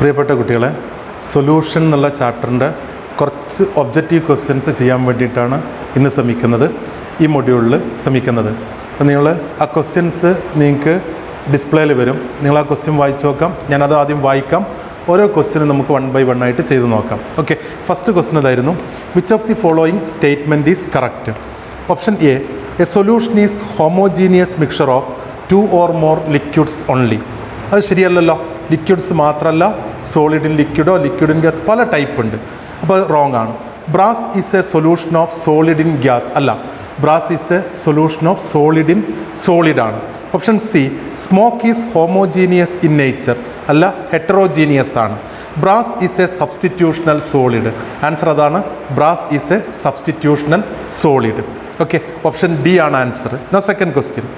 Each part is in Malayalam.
പ്രിയപ്പെട്ട കുട്ടികളെ, സൊല്യൂഷൻ എന്നുള്ള ചാപ്റ്ററിൻ്റെ കുറച്ച് ഒബ്ജക്റ്റീവ് ക്വസ്റ്റ്യൻസ് ചെയ്യാൻ വേണ്ടിയിട്ടാണ് ഇന്ന് ശ്രമിക്കുന്നത്, ഈ മൊഡ്യൂളിൽ ശ്രമിക്കുന്നത്. അപ്പോൾ നിങ്ങൾ ആ ക്വസ്റ്റ്യൻസ് നിങ്ങൾക്ക് ഡിസ്പ്ലേയിൽ വരും. നിങ്ങൾ ആ ക്വസ്റ്റ്യൻ വായിച്ച് നോക്കാം. ഞാനത് ആദ്യം വായിക്കാം. ഓരോ ക്വസ്റ്റ്യനും നമുക്ക് 1 by 1 ആയിട്ട് ചെയ്ത് നോക്കാം. ഓക്കെ, ഫസ്റ്റ് ക്വസ്റ്റ്യൻ ഇതായിരുന്നു: which of the following statement is correct? Option A, a solution is homogeneous mixture of 2 or more liquids ഓൺലി. അത് ശരിയല്ലല്ലോ. ലിക്വിഡ്സ് മാത്രമല്ല, സോളിഡ് ഇൻ ലിക്വിഡോ ലിക്വിഡ് ഇൻ ഗ്യാസ് പല ടൈപ്പ് ഉണ്ട്. അപ്പോൾ അത് റോങ് ആണ്. Brass is a solution of solid in gas അല്ല, brass is a solution of solid in solid ആണ്. Option C, smoke is homogeneous in nature അല്ല, ഹെറ്ററോജീനിയസ് ആണ്. Brass is a substitutional solid. Answer അതാണ്, brass is a substitutional solid. Okay, option D ആണ് answer. Now second question: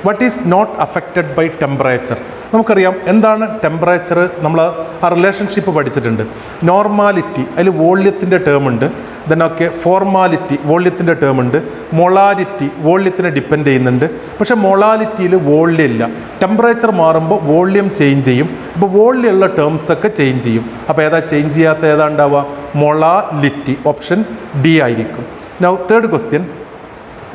what is not affected by temperature? നമുക്കറിയാം എന്താണ് ടെമ്പറേച്ചർ. നമ്മൾ ആ റിലേഷൻഷിപ്പ് പഠിച്ചിട്ടുണ്ട്. നോർമാലിറ്റി, അതിൽ വോള്യത്തിൻ്റെ ടേം ഉണ്ട്. ദെൻ ഓക്കെ, ഫോർമാലിറ്റി, വോള്യത്തിൻ്റെ ടേം ഉണ്ട്. മൊളാലിറ്റി, വോള്യത്തിനെ ഡിപ്പെൻഡ് ചെയ്യുന്നുണ്ട്. പക്ഷേ മൊളാലിറ്റിയിൽ വോള്യം ഇല്ല. ടെമ്പറേച്ചർ മാറുമ്പോൾ വോള്യം ചേഞ്ച് ചെയ്യും. അപ്പോൾ വോള്യമുള്ള ടേംസൊക്കെ ചേഞ്ച് ചെയ്യും. അപ്പോൾ ഏതാ ചേഞ്ച് ചെയ്യാത്ത, ഏതാ ഉണ്ടാവുക? മൊളാലിറ്റി. ഓപ്ഷൻ ഡി ആയിരിക്കും. Now third question: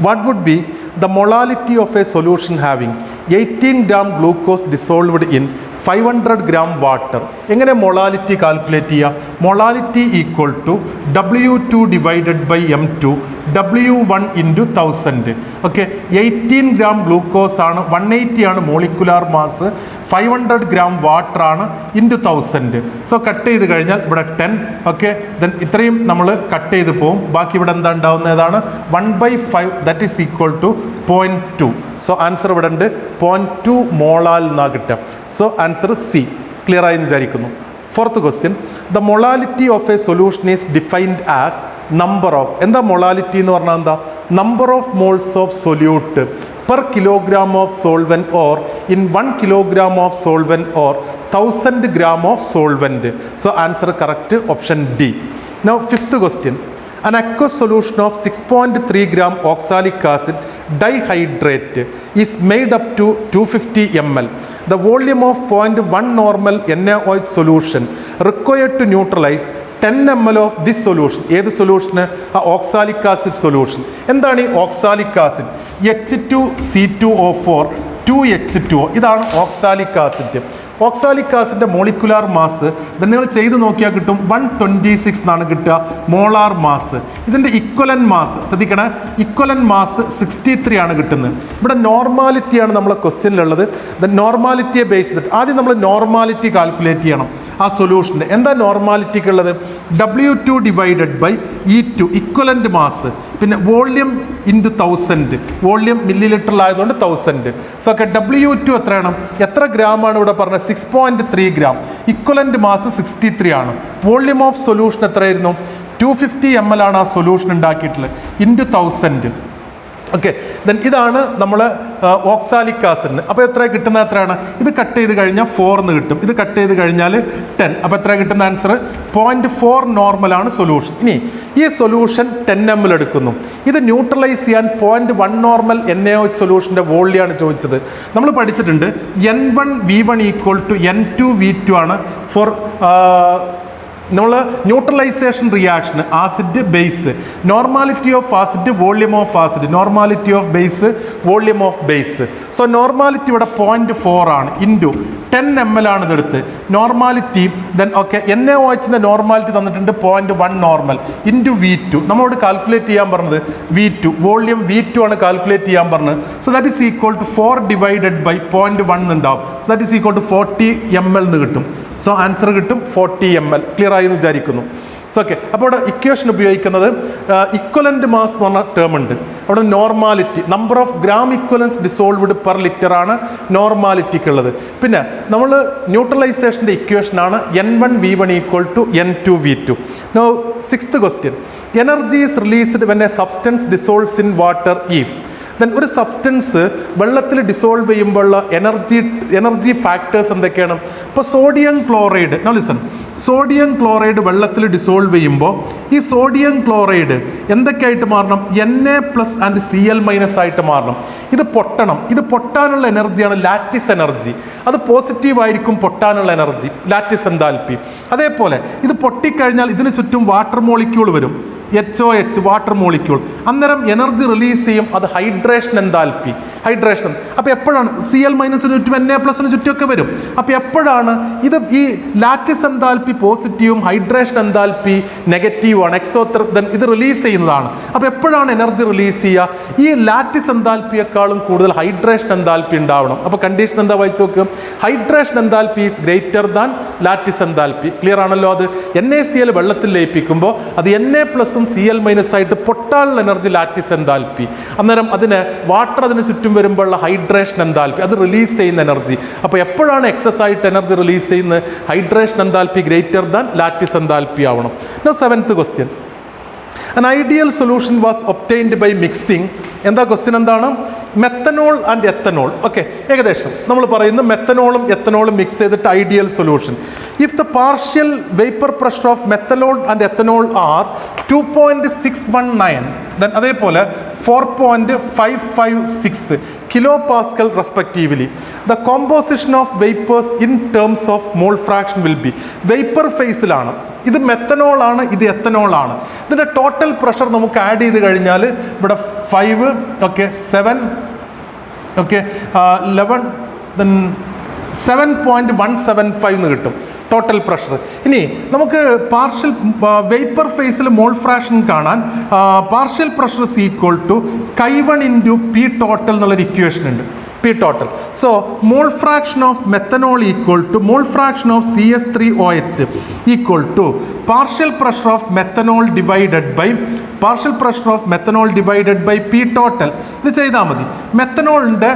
what would be the molality of a solution having 18 gram glucose dissolved in 500 gram water? എങ്ങനെ മൊളാലിറ്റി കാൽക്കുലേറ്റ് ചെയ്യുക? Molality equal to W2 divided by M2 W1 into 1000. Okay, 18 gram glucose ആണ്, 180 ആണ് മോളിക്കുലാർ മാസ്, 500 ഗ്രാം വാട്ടർ ആണ്, ഇൻറ്റു 1000. സോ കട്ട് ചെയ്ത് കഴിഞ്ഞാൽ ഇവിടെ 10. ഓക്കെ, ദെൻ ഇത്രയും നമ്മൾ കട്ട് ചെയ്ത് പോകും. ബാക്കി ഇവിടെ എന്താ ഉണ്ടാവുന്നത്? ഏതാണ്? 1/5, that is equal to 0.2. So answer ഇവിടെ ഉണ്ട്, 0.2 മോളാൽ എന്നാ കിട്ടുക. So answer C. ക്ലിയർ ആയി വിചാരിക്കുന്നു. Fourth question: the molality of A solution is defined as number of. എന്താ മൊളാലിറ്റി എന്ന് പറഞ്ഞാൽ? എന്താ? Number of moles of solute per kilogram of solvent or in 1 kilogram of solvent or 1000 gram of solvent. So answer correct, option D. Now fifth question: an aqueous solution of 6.3 gram oxalic acid dihydrate is made up to 250 ml. The volume of 0.1 normal NaOH solution required to neutralize 10 ml of this solution. ഏത് സൊല്യൂഷന്? ആ ഓക്സാലിക് ആസിഡ് സൊല്യൂഷൻ. എന്താണ് ഈ ഓക്സാലിക് ആസിഡ്? H2C2O4 2H2O. ഇതാണ് ഓക്സാലിക് ആസിഡ്. ഓക്സാലിക് ആസിഡിൻ്റെ മോളിക്കുലാർ മാസ് നിങ്ങൾ ചെയ്ത് നോക്കിയാൽ കിട്ടും, 126 എന്നാണ് കിട്ടുക മോളാർ മാസ്. ഇതിൻ്റെ ഇക്വലൻ മാസ് ശ്രദ്ധിക്കണേ, ഇക്വലൻ മാസ് 63 ആണ് കിട്ടുന്നത്. ഇവിടെ നോർമാലിറ്റിയാണ് നമ്മളെ ക്വസ്റ്റ്യനിലുള്ളത്. ദ നോർമാലിറ്റിയെ ബേസ് ചെയ്തിട്ട് ആദ്യം നമ്മൾ നോർമാലിറ്റി കാൽക്കുലേറ്റ് ചെയ്യണം ആ സൊല്യൂഷൻ്റെ. എന്താ നോർമാലിറ്റിക്ക് ഉള്ളത്? W2 divided by E2 equivalent mass, പിന്നെ വോള്യം ഇൻറ്റു 1000. വോള്യം മില്ലി ലിറ്ററിലായതുകൊണ്ട് 1000. സോ ഒക്കെ W2 എത്രയാണ്? എത്ര ഗ്രാമാണ് ഇവിടെ പറഞ്ഞത്? 6.3 ഗ്രാം. ഇക്വലൻ്റ് മാസ് 63 ആണ്. വോള്യം ഓഫ് സൊല്യൂഷൻ എത്രയായിരുന്നു? 250 ml ആണ് ആ സൊല്യൂഷൻ ഉണ്ടാക്കിയിട്ടുള്ളത്, ഇൻറ്റു 1000. ഓക്കെ, ദെൻ ഇതാണ് നമ്മൾ ഓക്സാലിക് ആസിഡിന്. അപ്പോൾ എത്ര കിട്ടുന്ന എത്രയാണ്? ഇത് കട്ട് ചെയ്ത് കഴിഞ്ഞാൽ 4 എന്ന് കിട്ടും. ഇത് കട്ട് ചെയ്ത് കഴിഞ്ഞാൽ 10. അപ്പോൾ എത്ര കിട്ടുന്ന ആൻസർ? 0.4 നോർമലാണ് സൊല്യൂഷൻ. ഇനി ഈ സൊല്യൂഷൻ 10 ml എടുക്കുന്നു. ഇത് ന്യൂട്രലൈസ് ചെയ്യാൻ 0.1 നോർമൽ NaOH സൊല്യൂഷൻ്റെ വോള്യമാണ് ചോദിച്ചത്. നമ്മൾ പഠിച്ചിട്ടുണ്ട് N1V1 ഈക്വൽ ടു N2V2 ആണ് ഫോർ നമ്മൾ neutralisation reaction acid base. Normality of acid, volume of acid. Normality of base, volume of base. So normality ഇവിടെ 0.4 ആണ്, ഇൻറ്റു 10 ml ആണ് ഇതെടുത്ത് നോർമാലിറ്റി. ദെൻ ഓക്കെ, NaOHൻ്റെ നോർമാലിറ്റി തന്നിട്ടുണ്ട് 0.1 നോർമൽ, ഇൻറ്റു V2. നമ്മളോട് കാൽക്കുലേറ്റ് ചെയ്യാൻ പറഞ്ഞത് V2, വോള്യം V2 ആണ് കാൽക്കുലേറ്റ് ചെയ്യാൻ പറഞ്ഞത്. So that is equal to 4 divided by 0.1 ഉണ്ടാവും. So that is equal to 40 ml എന്ന് കിട്ടും. സോ ആൻസർ കിട്ടും 40 ml. ക്ലിയർ ആയി എന്ന് വിചാരിക്കുന്നു. സോ ഓക്കെ, അപ്പോൾ ഇവിടെ ഇക്വേഷൻ ഉപയോഗിക്കുന്നത് ഇക്വലൻ്റ് മാസ് എന്ന് പറഞ്ഞ ടേം ഉണ്ട്. അവിടെ normality, number of gram equivalence dissolved per litre ആണ് നോർമാലിറ്റിക്കുള്ളത്. പിന്നെ നമ്മൾ ന്യൂട്രലൈസേഷൻ്റെ ഇക്വേഷനാണ് N1V1 equal to N2V2. Now sixth question: energy is released when a substance dissolves in water if. Then ഒരു സബ്സ്റ്റൻസ് വെള്ളത്തിൽ ഡിസോൾവ് ചെയ്യുമ്പോഴുള്ള എനർജി ഫാക്ടേഴ്സ് എന്തൊക്കെയാണ്? ഇപ്പോൾ sodium chloride. No listen, sodium chloride വെള്ളത്തിൽ ഡിസോൾവ് ചെയ്യുമ്പോൾ ഈ സോഡിയം ക്ലോറൈഡ് എന്തൊക്കെയായിട്ട് മാറണം? Na+ ആൻഡ് Cl- ആയിട്ട് മാറണം. ഇത് പൊട്ടണം. ഇത് പൊട്ടാനുള്ള എനർജിയാണ് ലാറ്റിസ് എനർജി. അത് പോസിറ്റീവായിരിക്കും പൊട്ടാനുള്ള എനർജി, ലാറ്റിസ് എൻതാൽപ്പി. അതേപോലെ ഇത് പൊട്ടിക്കഴിഞ്ഞാൽ ഇതിന് ചുറ്റും വാട്ടർ മോളിക്യൂൾ വരും, HOH വാട്ടർ മോളിക്യൂൾ. അന്നേരം എനർജി റിലീസ് ചെയ്യും, അത് ഹൈഡ്രേഷൻ എൻതാൽപ്പി. ഹൈഡ്രേഷൻ. അപ്പോൾ എപ്പോഴാണ് Cl- ചുറ്റും Na+ ചുറ്റുമൊക്കെ വരും. അപ്പോൾ എപ്പോഴാണ് ഇത് ഈ ലാറ്റിസ് എൻതാൽപ്പി പോസിറ്റീവും ഹൈഡ്രേഷൻ എൻതാൽപ്പി നെഗറ്റീവാണ്, എക്സോതെർമിക്, ഇത് റിലീസ് ചെയ്യുന്നതാണ്. അപ്പോൾ എപ്പോഴാണ് എനർജി റിലീസ് ചെയ്യുക? ഈ ലാറ്റിസ് എൻതാൽപ്പിയേക്കാളും കൂടുതൽ ഹൈഡ്രേഷൻ എൻതാൽപ്പി ഉണ്ടാവണം. അപ്പോൾ കണ്ടീഷൻ എന്താ വായിച്ചു നോക്കുക? Hydration enthalpy is greater than lattice enthalpy. Clear ആണല്ലോ? അത് NaCl വെള്ളത്തിൽ ലയിപ്പിക്കുമ്പോൾ അത് Na+ Cl- ആയിട്ട് പൊട്ടാനുള്ള എനർജി ലാറ്റിസ് എൻതാൽപ്പി. അന്നേരം അതിന് വാട്ടർ അതിന് ചുറ്റും വരുമ്പോഴുള്ള ഹൈഡ്രേഷൻ എൻതാൽപ്പി, അത് റിലീസ് ചെയ്യുന്ന എനർജി. അപ്പോൾ എപ്പോഴാണ് എക്സസ് ആയിട്ട് എനർജി റിലീസ് ചെയ്യുന്നത്? Hydration enthalpy greater than lattice enthalpy ആവണം. Now 7th question. An ideal solution was obtained by mixing. എന്താ ക്വസ്റ്റ്യൻ? എന്താണ്? Methanol and ethanol. ഓക്കെ, ഏകദേശം നമ്മൾ പറയുന്നു മെത്തനോളും എത്തനോളും മിക്സ് ചെയ്തിട്ട് ideal solution. If the partial vapour pressure of methanol and ethanol are 2.619, then അതേപോലെ 4.556 kilopascal respectively. The composition of vapors in terms of mole fraction will be. Vapour ഫേസിലാണ്, ഇത് മെത്തനോൾ ആണ്, ഇത് എത്തനോൾ ആണ്. ഇതിൻ്റെ ടോട്ടൽ പ്രഷർ നമുക്ക് ആഡ് ചെയ്ത് കഴിഞ്ഞാൽ ഇവിടെ 5, ഓക്കെ 7, ഓക്കെ 11, ദെൻ 7.175 എന്ന് കിട്ടും ടോട്ടൽ പ്രഷർ. ഇനി നമുക്ക് പാർഷ്യൽ വേപ്പർ ഫേസിൽ മോൾ ഫ്രാക്ഷൻ കാണാൻ partial pressure is equal to Chi1 into P total എന്നുള്ളൊരു ഇക്വേഷൻ ഉണ്ട്. P total. So mole fraction of methanol equal to mole fraction of CS3OH equal to partial pressure of methanol divided by P total. ഇത് ചെയ്താൽ മതി. മെത്തനോളിൻ്റെ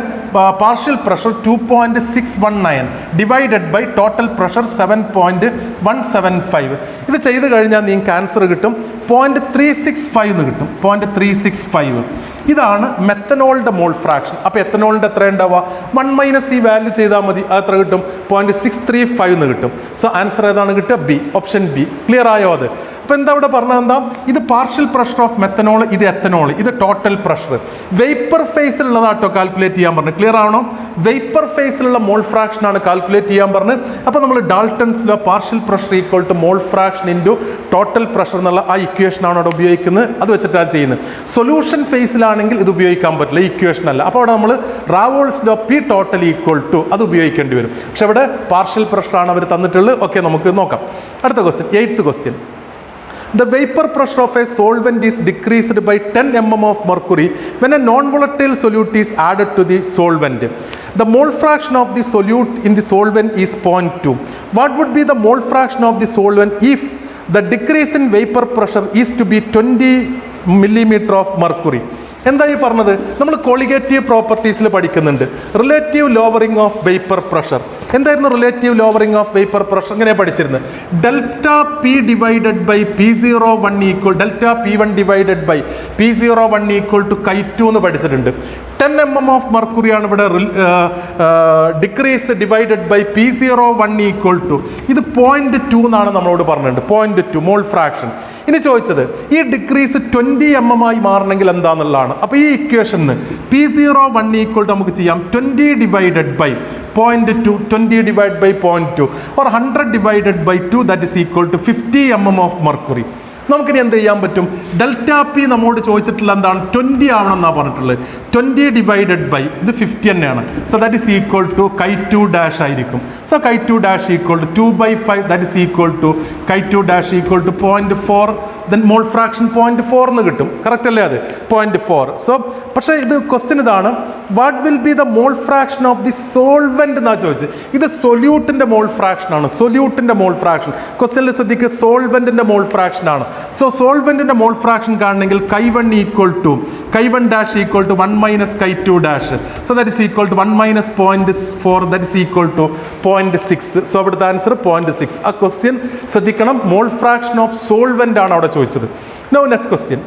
partial pressure 2.619 divided by total pressure 7.175. ഇത് ചെയ്ത് കഴിഞ്ഞാൽ നിങ്ങൾക്ക് ആൻസർ കിട്ടും 0.365 എന്ന് കിട്ടും. 0.365. ഇതാണ് മെത്തനോളിൻ്റെ മോൾ ഫ്രാക്ഷൻ. അപ്പോൾ എത്തനോളിൻ്റെ എത്ര ഉണ്ടാവുക? 1 - ഈ വാല്യൂ ചെയ്താൽ മതി. അത് എത്ര കിട്ടും? 0.635 എന്ന് കിട്ടും. സോ ആൻസർ ഏതാണ് കിട്ടുക? B, option B. ക്ലിയർ ആയോ? അത് അപ്പോൾ എന്താ ഇവിടെ പറഞ്ഞത്? എന്താ ഇത്? പാർഷ്യൽ പ്രഷർ ഓഫ് മെത്തനോൾ, ഇത് എത്തനോൾ, ഇത് ടോട്ടൽ പ്രഷർ. വേപ്പർ ഫേസിലുള്ളതാട്ടോ കാൽക്കുലേറ്റ് ചെയ്യാൻ പറഞ്ഞു. ക്ലിയർ ആണോ? വേപ്പർ ഫേസിലുള്ള മോൾ ഫ്രാക്ഷൻ ആണ് കാൽക്കുലേറ്റ് ചെയ്യാൻ പറഞ്ഞു. അപ്പോൾ നമ്മൾ Dalton's law partial pressure equal to mole fraction into total pressure എന്നുള്ള ആ ഇക്വേഷനാണ് അവിടെ ഉപയോഗിക്കുന്നത്. അത് വെച്ചിട്ടാണ് ചെയ്യുന്നത്. സൊല്യൂഷൻ ഫേസിലാണെങ്കിൽ ഇത് ഉപയോഗിക്കാൻ പറ്റില്ല, ഈ ഇക്വേഷൻ അല്ല. അപ്പോൾ അവിടെ നമ്മൾ Raoult's law P total equal to അത് ഉപയോഗിക്കേണ്ടി വരും. പക്ഷെ ഇവിടെ പാർഷ്യൽ പ്രഷറാണ് അവർ തന്നിട്ടുള്ളത്. ഓക്കെ, നമുക്ക് നോക്കാം. അടുത്ത question, 8th question. The vapor pressure of a solvent is decreased by 10 mm of mercury when a non-volatile solute is added to the solvent. The mole fraction of the solute in the solvent is 0.2. What would be the mole fraction of the solvent if the decrease in vapor pressure is to be 20 millimeter of mercury? എന്താ ഈ പറഞ്ഞത്? നമ്മൾ കോളിഗേറ്റീവ് പ്രോപ്പർട്ടീസിൽ പഠിക്കുന്നുണ്ട്. Relative lowering of vapour pressure. എന്തായിരുന്നു relative lowering of vapour pressure? ഇങ്ങനെ പഠിച്ചിരുന്നത് delta P divided by P01 equal delta P1 divided by P01 equal to Chi2 എന്ന് പഠിച്ചിട്ടുണ്ട്. 10 mm ഓഫ് മെർക്കുറി ആണ് ഇവിടെ decrease divided by P01 equal to ഇത് 0.2 എന്നാണ് നമ്മളോട് പറഞ്ഞിട്ടുണ്ട്. 0.2 മോൾ ഫ്രാക്ഷൻ. ഇനി ചോദിച്ചത് ഈ ഡിക്രീസ് 20 mm ആയി മാറണമെങ്കിൽ എന്താണെന്നുള്ളതാണ്. അപ്പോൾ ഈ ഇക്വേഷന് P01 ഈക്വൽ ടു നമുക്ക് ചെയ്യാം 20 divided by 0.2, 20 divided by 0.2 or 100 divided by 2, that is equal to 50 mm of mercury. നമുക്കിനി എന്ത് ചെയ്യാൻ പറ്റും? ഡെൽറ്റ പി നമ്മോട് ചോദിച്ചിട്ടുള്ള എന്താണ്? 20 ആവണമെന്നാണ് പറഞ്ഞിട്ടുള്ളത്. 20 ഡിവൈഡഡ് ബൈ ഇത് 50 തന്നെയാണ്. So that is equal to Chi2 dash ആയിരിക്കും. So Chi2 dash equal to 2/5, that is equal to Chi2 dash equal to 0.4. Then mole fraction 0.4 എന്ന് കിട്ടും. കറക്റ്റ് അല്ലേ? അത് 0.4. സോ പക്ഷേ ഇത് ക്വസ്റ്റ്യൻ ഇതാണ്, what will be the mole fraction of the solvent എന്നാണ് ചോദിച്ചത്. ഇത് സൊല്യൂട്ടിൻ്റെ മോൾ ഫ്രാക്ഷൻ ആണ്. സൊല്യൂട്ടിൻ്റെ മോൾ ഫ്രാക്ഷൻ ക്വസ്റ്റ്യനിൽ ശ്രദ്ധിക്കുക, സോൾവെന്റിൻ്റെ മോൾ ഫ്രാക്ഷൻ ആണ്. സോ സോൾവെന്റിൻ്റെ മോൾ ഫ്രാക്ഷൻ കാണണമെങ്കിൽ Chi1 equal to Chi1 dash equal to 1 - Chi2 dash. So that is equal to 1 - 0.4, that is equal to 0.6. So അവിടുത്തെ ആൻസർ 0.6. ആ ക്വസ്റ്റ്യൻ ശ്രദ്ധിക്കണം, മോൾ ഫ്രാക്ഷൻ ഓഫ് സോൾവെന്റ് ആണ് അവിടെ ചോദിച്ചത്. Now next question,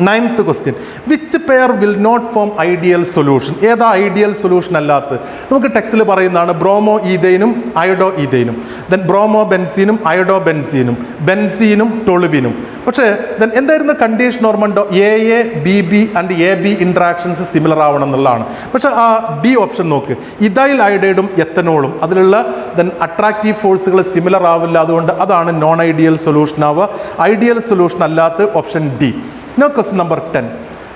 9th question. Which which pair will not form ideal solution? ഏതാ ഐഡിയൽ സൊല്യൂഷൻ അല്ലാത്തത്? നമുക്ക് ടെക്സ്റ്റിൽ പറയുന്നതാണ് ബ്രോമോ ഈഥൈനും അയോഡോ ഈഥൈനും, ദെൻ ബ്രോമോ ബെൻസീനും അയോഡോ ബെൻസീനും, ബെൻസീനും ടൊളുവിനും. പക്ഷേ ദെൻ എന്തായിരുന്നു കണ്ടീഷൻ ഓർമ്മണ്ടോ? A B B and A B interactions similar ആവണം എന്നുള്ളതാണ്. പക്ഷേ ആ ഡി ഓപ്ഷൻ നോക്ക്, ഇഥൈൽ അയോഡൈഡും എത്തനോളും അതിലുള്ള ദെൻ അട്രാക്റ്റീവ് ഫോഴ്സുകൾ സിമിലർ ആവില്ല, അതുകൊണ്ട് അതാണ് നോൺ ഐഡിയൽ സൊല്യൂഷൻ ആവുക. ഐഡിയൽ സൊല്യൂഷൻ അല്ലാത്ത option D. Now question number 10.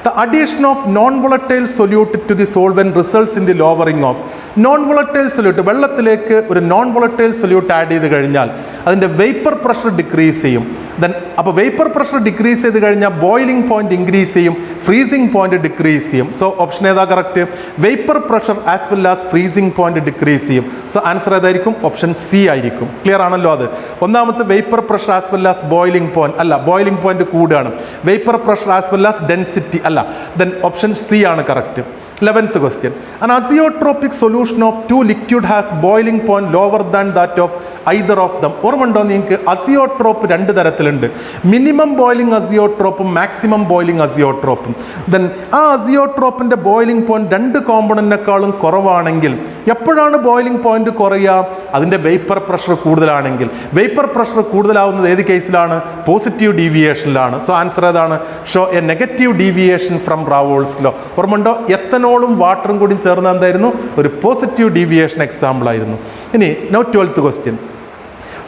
The addition of non-volatile solute to the solvent results in the lowering of non-volatile solute. വെള്ളത്തിലേക്ക് ഒരു നോൺ വോളറ്റൈൽ സൊല്യൂട്ട് ആഡ് ചെയ്ത് കഴിഞ്ഞാൽ അതിൻ്റെ വേപ്പർ പ്രഷർ ഡിക്രീസ് ചെയ്യും. ദെൻ അപ്പോൾ വേപ്പർ പ്രഷർ ഡിക്രീസ് ചെയ്ത് കഴിഞ്ഞാൽ ബോയിലിംഗ് പോയിന്റ് ഇൻക്രീസ് ചെയ്യും, ഫ്രീസിംഗ് പോയിന്റ് ഡിക്രീസ് ചെയ്യും. സോ ഓപ്ഷൻ ഏതാ correct? Vapour pressure as well as freezing point decrease ചെയ്യും. സോ ആൻസർ ഏതായിരിക്കും? ഓപ്ഷൻ സി ആയിരിക്കും. ക്ലിയർ ആണല്ലോ? അത് ഒന്നാമത്തെ vapour pressure as well as boiling point അല്ല, ബോയിലിംഗ് പോയിന്റ് കൂടുകയാണ്. Vapour pressure as well as density അല്ല. ദെൻ ഓപ്ഷൻ സി ആണ് correct. 11th question. An azeotropic solution of two liquid has boiling point lower than that of either of them. ഓർമ്മയുണ്ടോ നിങ്ങൾക്ക്? അസിയോട്രോപ്പ് രണ്ട് തരത്തിലുണ്ട്. മിനിമം ബോയിലിംഗ് അസിയോട്രോപ്പും മാക്സിമം ബോയിലിംഗ് അസിയോട്രോപ്പും. ദെൻ ആ അസിയോട്രോപ്പിൻ്റെ ബോയിലിംഗ് പോയിന്റ് രണ്ട് കോമ്പണൻറ്റിനേക്കാളും കുറവാണെങ്കിൽ എപ്പോഴാണ് ബോയിലിംഗ് പോയിന്റ് കുറയുക? അതിൻ്റെ വേപ്പർ പ്രഷർ കൂടുതലാണെങ്കിൽ. വേപ്പർ പ്രഷർ കൂടുതലാവുന്നത് ഏത് കേസിലാണ്? പോസിറ്റീവ് ഡീവിയേഷനിലാണ്. സോ ആൻസർ ഏതാണ്? Show a negative deviation from Raoult's law. ഓർമ്മയുണ്ടോ? എത്തനോളും വാട്ടറും കൂടി ചേർന്ന് എന്തായിരുന്നു? ഒരു പോസിറ്റീവ് ഡീവിയേഷൻ എക്സാമ്പിൾ ആയിരുന്നു. ഇനി now 12th question.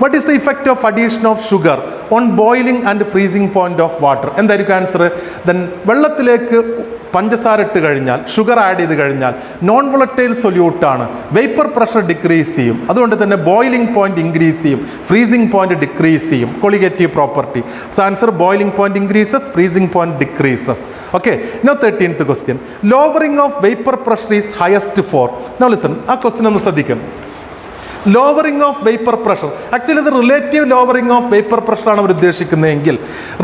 What is the effect of addition of sugar on boiling and freezing point of water? എന്തായിരിക്കും ആൻസർ? ദെൻ വെള്ളത്തിലേക്ക് പഞ്ചസാര ഇട്ട് കഴിഞ്ഞാൽ, ഷുഗർ ആഡ് ചെയ്ത് കഴിഞ്ഞാൽ നോൺ വോളറ്റൈൽ സൊല്യൂട്ടാണ്, വേപ്പർ പ്രഷർ ഡിക്രീസ് ചെയ്യും, അതുകൊണ്ട് തന്നെ ബോയിലിംഗ് പോയിന്റ് ഇൻക്രീസ് ചെയ്യും, ഫ്രീസിംഗ് പോയിന്റ് ഡിക്രീസ് ചെയ്യും. Colligative property. So answer boiling point increases, freezing point decreases. Okay. Now 13th question. Lowering of vapour pressure is highest for. Now listen, ആ ക്വസ്റ്റ്യൻ ഒന്ന് ശ്രദ്ധിക്കും. Lowering of vapour pressure, actually ഇത് റിലേറ്റീവ് ലോവറിംഗ് ഓഫ് വേപ്പർ പ്രഷറാണ് അവർ ഉദ്ദേശിക്കുന്നതെങ്കിൽ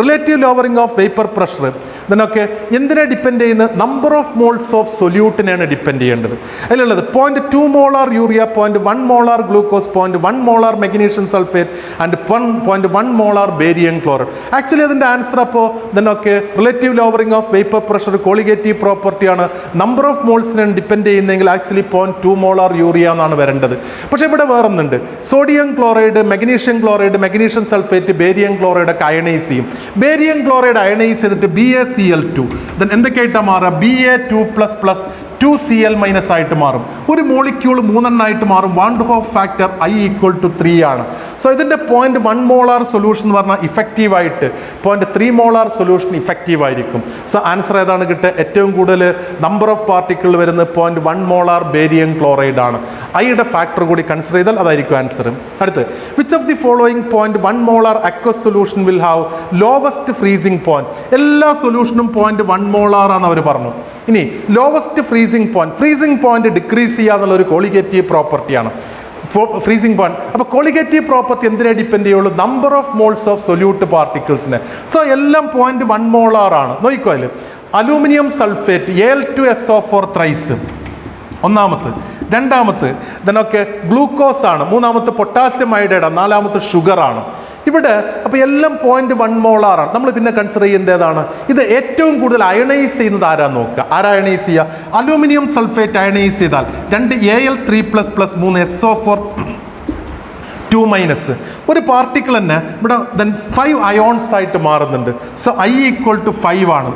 relative lowering of vapour pressure ഇതിനൊക്കെ എന്തിനെ ഡിപ്പെൻഡ് ചെയ്യുന്നത്? നമ്പർ ഓഫ് മോൾസ് ഓഫ് സൊല്യൂട്ടിനെയാണ് ഡിപ്പെൻഡ് ചെയ്യേണ്ടത്. അതിലുള്ളത് 0.2 molar urea, 0.1 molar glucose, 0.1 molar magnesium sulphate and 0.1 molar barium chloride. Actually അതിൻ്റെ ആൻസർ അപ്പോൾ ഇതിനൊക്കെ relative lowering of vapour pressure colligative പ്രോപ്പർട്ടിയാണ്. നമ്പർ ഓഫ് മോൾസിനെയാണ് ഡിപ്പെൻഡ് ചെയ്യുന്നതെങ്കിൽ ആക്ച്വലി 0.2 മോളാർ യൂറിയ എന്നാണ് വരേണ്ടത്. പക്ഷേ ഇവിടെ വേറൊന്നുണ്ട്. Sodium chloride, magnesium chloride, magnesium sulphate, barium chloride ഒക്കെ അയണൈസ് ചെയ്യും. ബേരിയം ക്ലോറൈഡ് അയണൈസ് ചെയ്തിട്ട് BaCl2 ദെൻ എന്തൊക്കെയായിട്ടാണ് മാറുക? Ba2++ 2Cl- ആയിട്ട് മാറും. ഒരു മോളിക്യൂൾ 3 ആയിട്ട് മാറും. Van de Hoff factor I = 3 ആണ്. സോ ഇതിൻ്റെ 0.1 മോളാർ സൊല്യൂഷൻ എന്ന് പറഞ്ഞാൽ ഇഫക്റ്റീവായിട്ട് 0.3 മോളാർ സൊല്യൂഷൻ ഇഫക്റ്റീവ് ആയിരിക്കും. സോ ആൻസർ ഏതാണ് കിട്ടുക? ഏറ്റവും കൂടുതൽ നമ്പർ ഓഫ് പാർട്ടിക്കിൾ വരുന്നത് 0.1 മോളാർ ബേരിയം ക്ലോറൈഡ് ആണ്. ഐയുടെ ഫാക്ടർ കൂടി കൺസിഡർ ചെയ്താൽ അതായിരിക്കും ആൻസർ. അടുത്ത്, which of the following 0.1 molar aqueous solution will have lowest freezing point? എല്ലാ സൊല്യൂഷനും 0.1 മോളാർ ആണെന്ന് അവർ പറഞ്ഞു. ഇനി ലോവസ്റ്റ് ഫ്രീസിംഗ് പോയിന്റ് ഡിക്രീസ് ചെയ്യുക എന്നുള്ള ഒരു കോളിഗേറ്റീവ് പ്രോപ്പർട്ടിയാണ് ഫ്രീസിംഗ് പോയിന്റ്. അപ്പോൾ കോളിഗേറ്റീവ് പ്രോപ്പർട്ടി എന്തിനെ ഡിപ്പെൻഡ് ചെയ്യുള്ളൂ? Number of moles of solute പാർട്ടിക്കിൾസിനെ. സോ എല്ലാം 0.1 മോളാർ ആണ്. നോക്കിക്കോ, അതിൽ അലൂമിനിയം സൾഫേറ്റ് Al2SO4 ത്രൈസ് ഒന്നാമത്തെ, രണ്ടാമത്തെ ഇതിനൊക്കെ ഗ്ലൂക്കോസ് ആണ്, മൂന്നാമത്തെ പൊട്ടാസ്യം അയോഡൈഡ്, നാലാമത്തെ ഷുഗർ ആണ്. ഇവിടെ അപ്പോൾ എല്ലാം 0.1 മോളാറാണ്. നമ്മൾ പിന്നെ കൺസിഡർ ചെയ്യേണ്ടത് ഏതാണ്? ഇത് ഏറ്റവും കൂടുതൽ അയണൈസ് ചെയ്യുന്നത് ആരാന്ന് നോക്കുക. ആരാ അയണൈസ് ചെയ്യുക? അലൂമിനിയം സൾഫേറ്റ് അയണൈസ് ചെയ്താൽ 2 Al3++ 3 SO4 2- ഒരു പാർട്ടിക്കിൾ തന്നെ ഇവിടെ ദെൻ 5 അയോൺസ് ആയിട്ട് മാറുന്നുണ്ട്. സോ I = 5 ആണ്.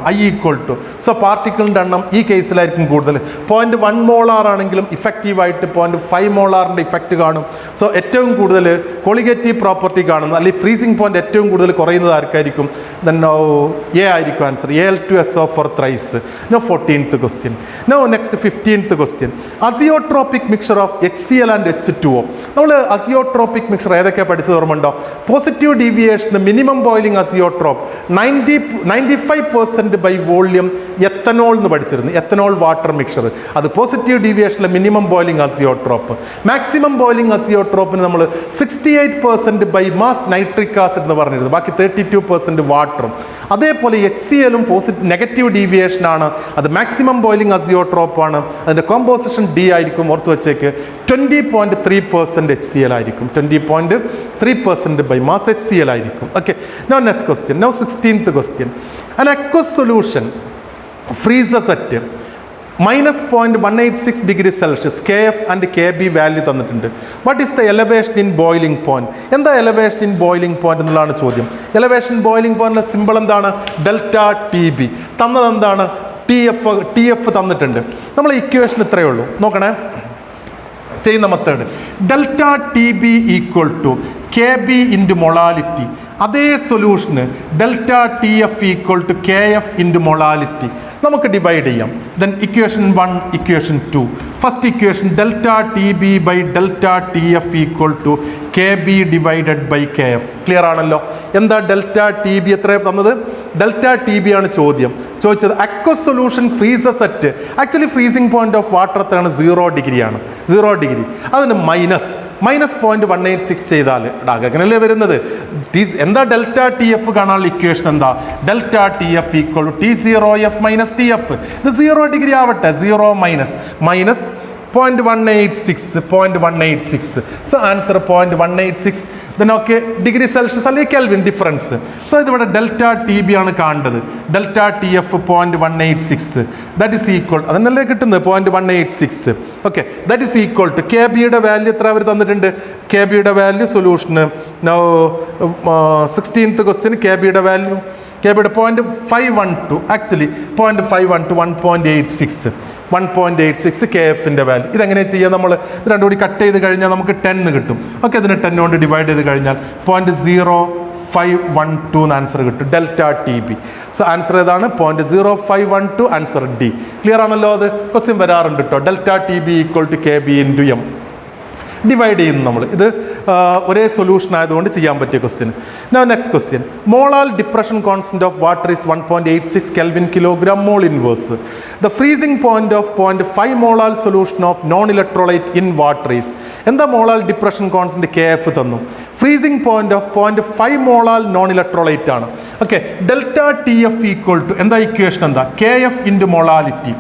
സോ പാർട്ടിക്കിളിൻ്റെ എണ്ണം ഈ കേസിലായിരിക്കും കൂടുതൽ. 0.1 മോളാർ ആണെങ്കിലും ഇഫക്റ്റീവായിട്ട് 0.5 മോളാറിൻ്റെ ഇഫക്റ്റ് കാണും. സോ ഏറ്റവും കൂടുതൽ കോളിഗേറ്റീവ് പ്രോപ്പർട്ടി കാണുന്നത് അല്ലെങ്കിൽ ഫ്രീസിംഗ് പോയിന്റ് ഏറ്റവും കൂടുതൽ കുറയുന്നത് ആർക്കായിരിക്കും? ദെൻ എ ആയിരിക്കും answer. Al2SO4 thrice. Now 14th question. Now next 15th question. Azeotropic mixture of HCl and H2O. നമ്മൾ അസിയോട്രോപിക് മിക്സർ ഏതൊക്കെ പഠിച്ചത് ഓർമ്മയുണ്ടോ? Positive deviation minimum boiling azeotrope 95% by volume ethanol എന്ന് പഠിച്ചിരുന്നു. എത്തനോൾ വാട്ടർ മിക്സർ അത് പോസിറ്റീവ് ഡീവിയേഷനിലെ minimum boiling azeotrope. Maximum boiling അസിയോട്രോപ്പിന് നമ്മൾ 68% ബൈ മാസ് നൈട്രിക് ആസിഡ് എന്ന് പറഞ്ഞിരുന്നു. ബാക്കി 32% വാട്ടറും. അതേപോലെ HClഉം നെഗറ്റീവ് ഡീവിയേഷൻ ആണ്. അത് മാക്സിമം ബോയിലിംഗ് അസിയോട്രോപ്പാണ്. അതിൻ്റെ കോമ്പോസിഷൻ D ആയിരിക്കും. ഓർത്ത് വെച്ചേക്ക് 20.3% HCl ആയിരിക്കും. 20.3% ബൈ മാസ് HCl ആയിരിക്കും. Okay. Now next question. Now 16th question. An aqueous solution freezes at -0.186 degree Celsius KF and KB value തന്നിട്ടുണ്ട്. What is the elevation in boiling point? എന്താ എലവേഷൻ ഇൻ ബോയിലിംഗ് പോയിന്റ് എന്നുള്ളതാണ് ചോദ്യം. എലവേഷൻ ബോയിലിംഗ് പോയിന്റിലെ സിമ്പിൾ എന്താണ്? Delta TB. തന്നത് എന്താണ്? TF തന്നിട്ടുണ്ട്. നമ്മൾ ഇക്വേഷൻ ഇത്രയേ ഉള്ളൂ, നോക്കണേ. ചെയ്യുന്ന method delta TB equal to KB into molality. അതേ സൊല്യൂഷന് delta TF equal to KF into molality നമുക്ക് ഡിവൈഡ് ചെയ്യാം. Then equation 1, equation 2. First equation delta TB by delta TF equal to KB divided by KF. Clear ആണല്ലോ? എന്താ ഡെൽറ്റ TB എത്രയാണ് തന്നത്? ഡെൽറ്റ TB ആണ് ചോദിച്ചത്. Aqueous solution freezes at, actually freezing point of water എത്രയാണ്? 0 ഡിഗ്രിയാണ്. 0 ഡിഗ്രി. അതിന് -0.186 ചെയ്താൽ അങ്ങനെയല്ലേ വരുന്നത്. എന്താ ഡെൽറ്റ TF കാണാനുള്ള ഇക്വേഷൻ എന്താ? Delta TF equal to T0F minus TF. ഇത് 0 ഡിഗ്രി ആവട്ടെ. 0 minus 0.186. So answer 0.186. Then okay, degree Celsius അല്ലെങ്കിൽ കെൽവിൻ ഡിഫറൻസ്. സോ ഇതിവിടെ ഡെൽറ്റ TB ആണ് കാണേണ്ടത്. Delta TF 0.186. That is equal, അതിനല്ലേ കിട്ടുന്നത് 0.186. Okay, that is equal to KBയുടെ വാല്യൂ എത്ര അവർ തന്നിട്ടുണ്ട്? KBയുടെ വാല്യൂ സൊല്യൂഷന് 16th ക്വസ്റ്റ്യൻ KBയുടെ വാല്യൂ 0.512, ആക്ച്വലി 0.512 1.86 KFൻ്റെ വാല്യൂ. ഇതെങ്ങനെയാണ് ചെയ്യുക? നമ്മൾ ഇത് രണ്ടും കൂടി കട്ട് ചെയ്ത് കഴിഞ്ഞാൽ നമുക്ക് 10 കിട്ടും. ഓക്കെ, അതിനെ 10 കൊണ്ട് ഡിവൈഡ് ചെയ്ത് കഴിഞ്ഞാൽ 0.0512 എന്ന് ആൻസർ കിട്ടും. Delta TB. സോ ആൻസർ ഏതാണ്? 0.0512. Answer D. ക്ലിയർ ആണല്ലോ? അത് ക്വസ്റ്റ്യൻ വരാറുണ്ട് കേട്ടോ. Delta TB equal to KB into M divide ചെയ്യുന്നു നമ്മൾ. ഇത് ഒരേ സൊല്യൂഷൻ ആയതുകൊണ്ട് ചെയ്യാൻ പറ്റിയ question. Now next question. Molar depression constant of water is 1.86 Kelvin kilogram mole inverse. The freezing point of 0.5 molar solution of non electrolyte in water is. എന്താ മോളാർ ഡിപ്രഷൻ കോൺസ്റ്റന്റ്? KF തന്നു. Freezing point of 0.5 molar non electrolyte ആണ്. Okay, delta TF equal to എന്താ ഇക്വേഷൻ? എന്താ? KF into molality.